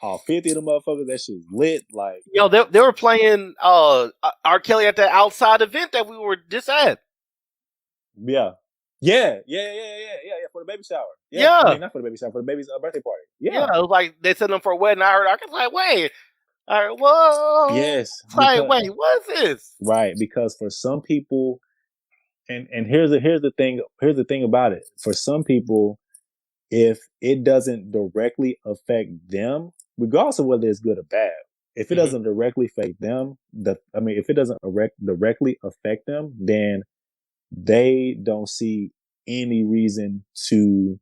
all 50 of them motherfuckers, that shit's lit. Like, they were playing R. Kelly at that outside event that we were just at. Yeah, for the baby shower. Yeah. I mean, not for the baby shower, for the baby's birthday party. Yeah, it was like they sent them for a wedding. I was like, wait, all right, whoa, yes, like, wait, what is this? Right, because for some people, and here's the thing about it. For some people, if it doesn't directly affect them, regardless of whether it's good or bad, if it doesn't directly affect them, if it doesn't directly affect them, then they don't see any reason to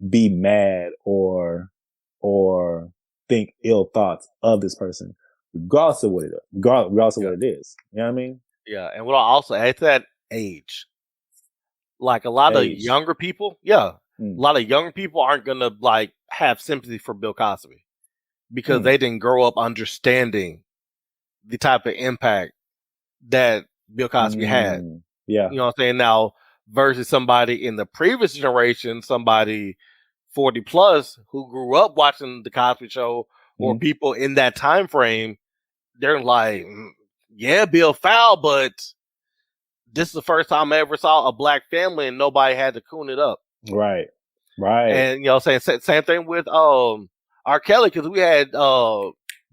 be mad or think ill thoughts of this person, regardless of what it is. Regardless of what it is. You know what I mean? Yeah, and what I also add to that, age. Like, a lot of younger people, a lot of younger people aren't gonna, like, have sympathy for Bill Cosby because they didn't grow up understanding the type of impact that Bill Cosby had. Yeah. You know what I'm saying? Now, versus somebody in the previous generation, somebody 40 plus who grew up watching the Cosby Show, or people in that time frame, they're like, yeah, Bill foul, but this is the first time I ever saw a black family and nobody had to coon it up. Right. And, same thing with R. Kelly, because we had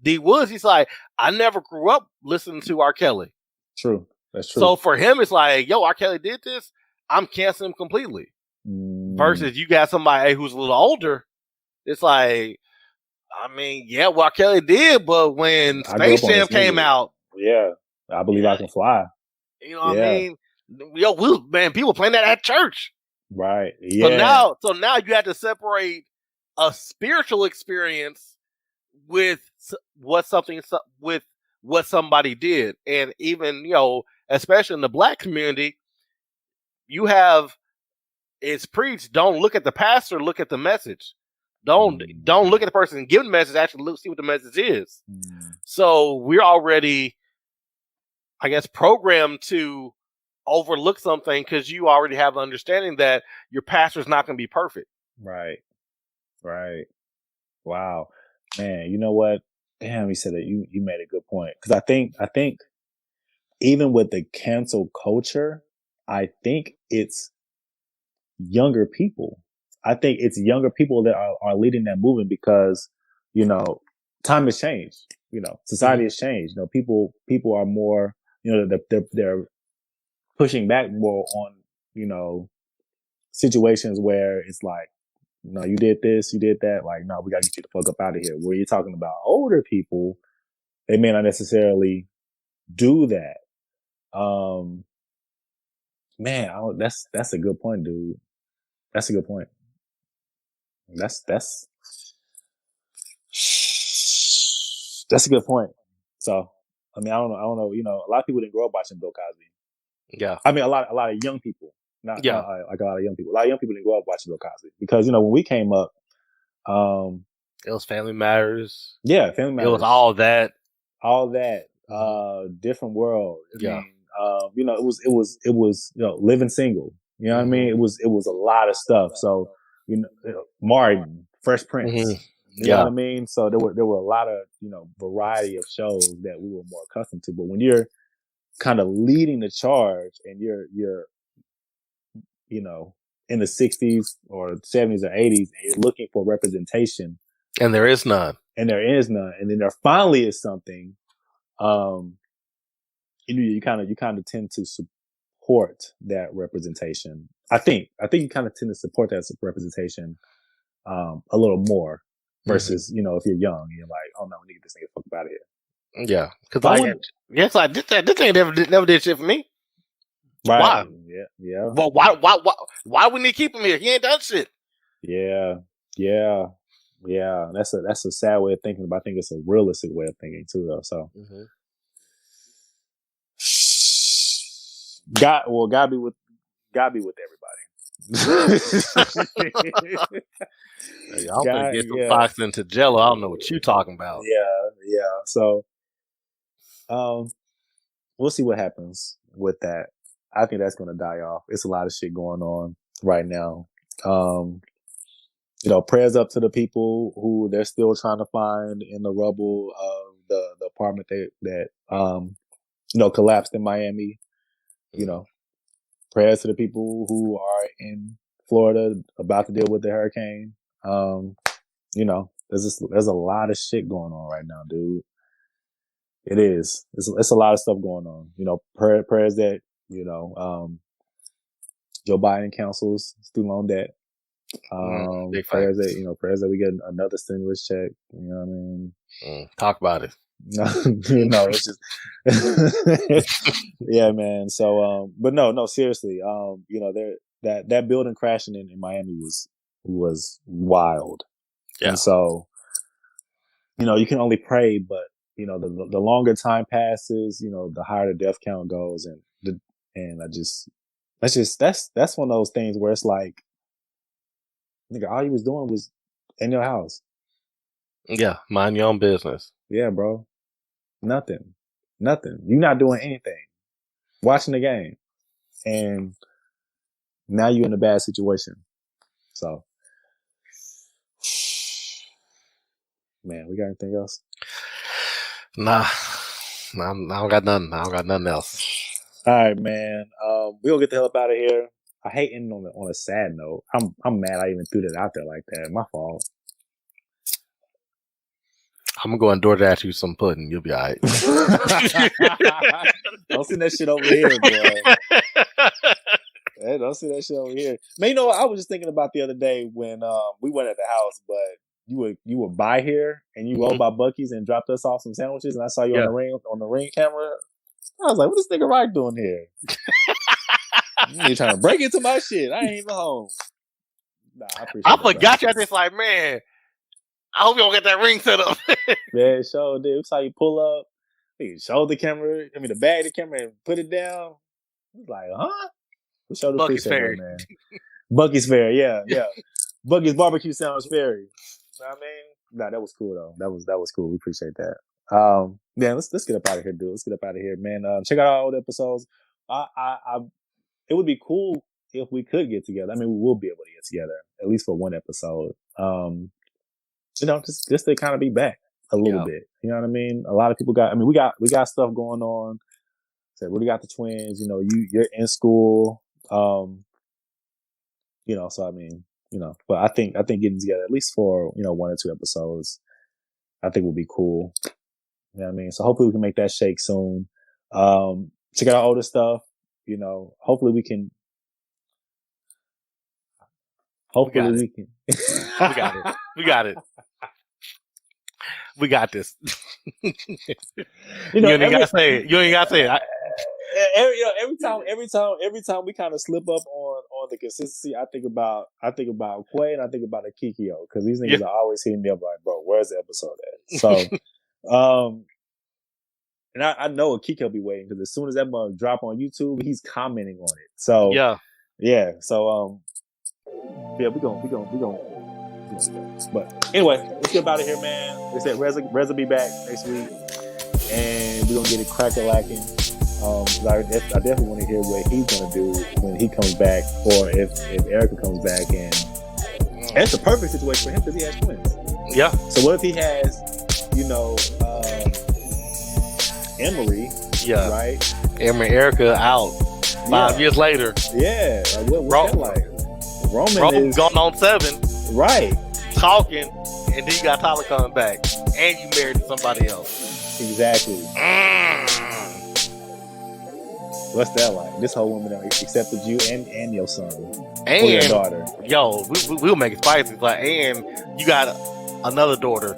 D. Woods. He's like, I never grew up listening to R. Kelly. True. That's true. So for him, it's like, yo, R. Kelly did this, I'm canceling him completely. versus you got somebody who's a little older. It's like, I mean, yeah, well, Kelly did, but when Space Jam came out, yeah, I Believe I Can Fly. You know what I mean? Yo, people playing that at church, right? Yeah. So now you have to separate a spiritual experience with what somebody did, and even especially in the Black community, you have it's preached. Don't look at the pastor, look at the message. Don't look at the person giving the message. Actually, see what the message is. So we're already, I guess, programmed to overlook something because you already have an understanding that your pastor's not going to be perfect. Right. Wow, man. You know what? Damn, you said that. You made a good point, because I think even with the cancel culture, I think it's younger people. I think it's younger people that are leading that movement, because, time has changed. Society has changed. People are more, they're pushing back more on, situations where it's like, no, you did this, you did that. Like, no, we got to get you the fuck up out of here. Where you're talking about older people, they may not necessarily do that. Man, that's a good point, dude. That's a good point. That's a good point. So, I mean, I don't know. A lot of people didn't grow up watching Bill Cosby. Yeah. I mean, a lot of young people, not like a lot of young people. A lot of young people didn't grow up watching Bill Cosby, because when we came up, it was Family Matters. Yeah, Family Matters. It was all that. Different world. I mean, it was Living Single. You know what I mean? It was a lot of stuff. So, Martin, Fresh Prince. You know what I mean? So there were a lot of, variety of shows that we were more accustomed to. But when you're kind of leading the charge, and you're in the 60s or 70s or 80s, and you're looking for representation, and there is none. And then there finally is something, you kind of tend to support that representation. I think you kind of tend to support that representation a little more, versus if you're young, you're like, oh no, we need to get this nigga fuck out of here. Yeah, because this thing never did shit for me. Right. Why? Yeah. Well, why we need to keep him here? He ain't done shit. Yeah. That's a sad way of thinking, but I think it's a realistic way of thinking too, though. So, God be with everybody. I'm gonna get some Fox into Jello. I don't know what you talking about. Yeah. So, we'll see what happens with that. I think that's going to die off. It's a lot of shit going on right now. Prayers up to the people who they're still trying to find in the rubble of the apartment that collapsed in Miami. Prayers to the people who are in Florida about to deal with the hurricane. There's a lot of shit going on right now, dude. It is. It's a lot of stuff going on. Prayers that Joe Biden cancels student loan debt. Prayers that we get another stimulus check. You know what I mean? Talk about it. It's just yeah, man. So, but no, seriously. That building crashing in Miami was wild. Yeah. And so, you can only pray, but the longer time passes, the higher the death count goes, that's one of those things where it's like, nigga, all you was doing was in your house. Yeah, mind your own business. Yeah, bro. Nothing. You're not doing anything. Watching the game. And now you're in a bad situation. So, man, we got anything else? Nah, I don't got nothing. I don't got nothing else. All right, man. We'll get the hell up out of here. I hate ending on a sad note. I'm mad I even threw that out there like that. My fault. I'm gonna go and DoorDash you some pudding. You'll be all right. Don't send that shit over here, boy. Hey, don't don't see that shit over here. Man, you know what? I was just thinking about the other day when we went at the house, but you would buy here and you rolled by Buc-ee's and dropped us off some sandwiches, and I saw you on the ring camera. I was like, what this nigga Rock doing here? You trying to break into my shit. I ain't even home. Nah, I forgot you at this, like, man, I hope you don't get that ring set up. Man, sure did. We saw you pull up. You showed the camera, the bag the camera and put it down. I was like, huh? We showed the Buc-ee's Ferry. Man. Buc-ee's Ferry, yeah. Buc-ee's barbecue sandwich ferry. You know what I mean? Nah, that was cool though. That was cool. We appreciate that. Yeah, let's get up out of here, dude. Let's get up out of here, man. Check out our old episodes. It would be cool if we could get together. I mean, we will be able to get together at least for one episode. Just to kind of be back a little bit. You know what I mean? A lot of people we got stuff going on. So we got the twins. You know, you're in school. So I mean, but I think getting together at least for 1 or 2 episodes, I think will be cool. You know what I mean? So hopefully we can make that shake soon. Check out our older stuff. Hopefully we can. Hopefully we can. We got it. We got this. You ain't gotta say it. You ain't gotta say it. Every time we kind of slip up on the consistency, I think about Quay and I think about Akikio, because these niggas are always hitting me up like, bro, where's the episode at? So, and I know Akikio be waiting, because as soon as that mug drop on YouTube, he's commenting on it. So yeah. So we gonna. But anyway, let's get out of here, man. Like I said, Reza will be back next week, and we're gonna get it crack-a-lacking. I definitely want to hear what he's gonna do when he comes back, or if Erica comes back. And it's a perfect situation for him because he has twins. Yeah. So what if he has, Emery? Yeah. Right. Emery, Erica out 5 years later. Yeah. Like, what's that like? Roman is gone on 7. Right. Talking, and then you got Tyler coming back, and you married to somebody else. Exactly. What's that like? This whole woman accepted you and your son and your daughter. Yo, we'll make it spicy. Like, and you got another daughter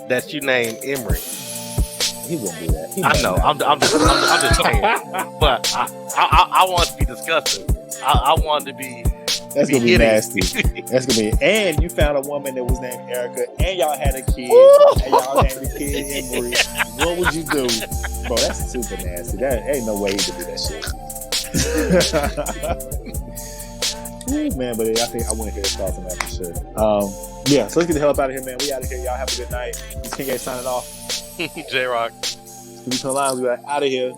that you named Emery. He won't do that. I know. I'm just saying. But I want it to be disgusting. I want it to be. That's gonna be nasty. That's gonna be. And you found a woman that was named Erica, and y'all had a kid, and y'all named the kid Emery. What would you do, bro? That's super nasty. That ain't no way he could do that shit. Ooh, man, but I think I want to hear his thoughts on that for sure. Yeah. So let's get the hell up out of here, man. We out of here. Y'all have a good night. This King A signing off. J-Rock. We turn lines. We are out of here.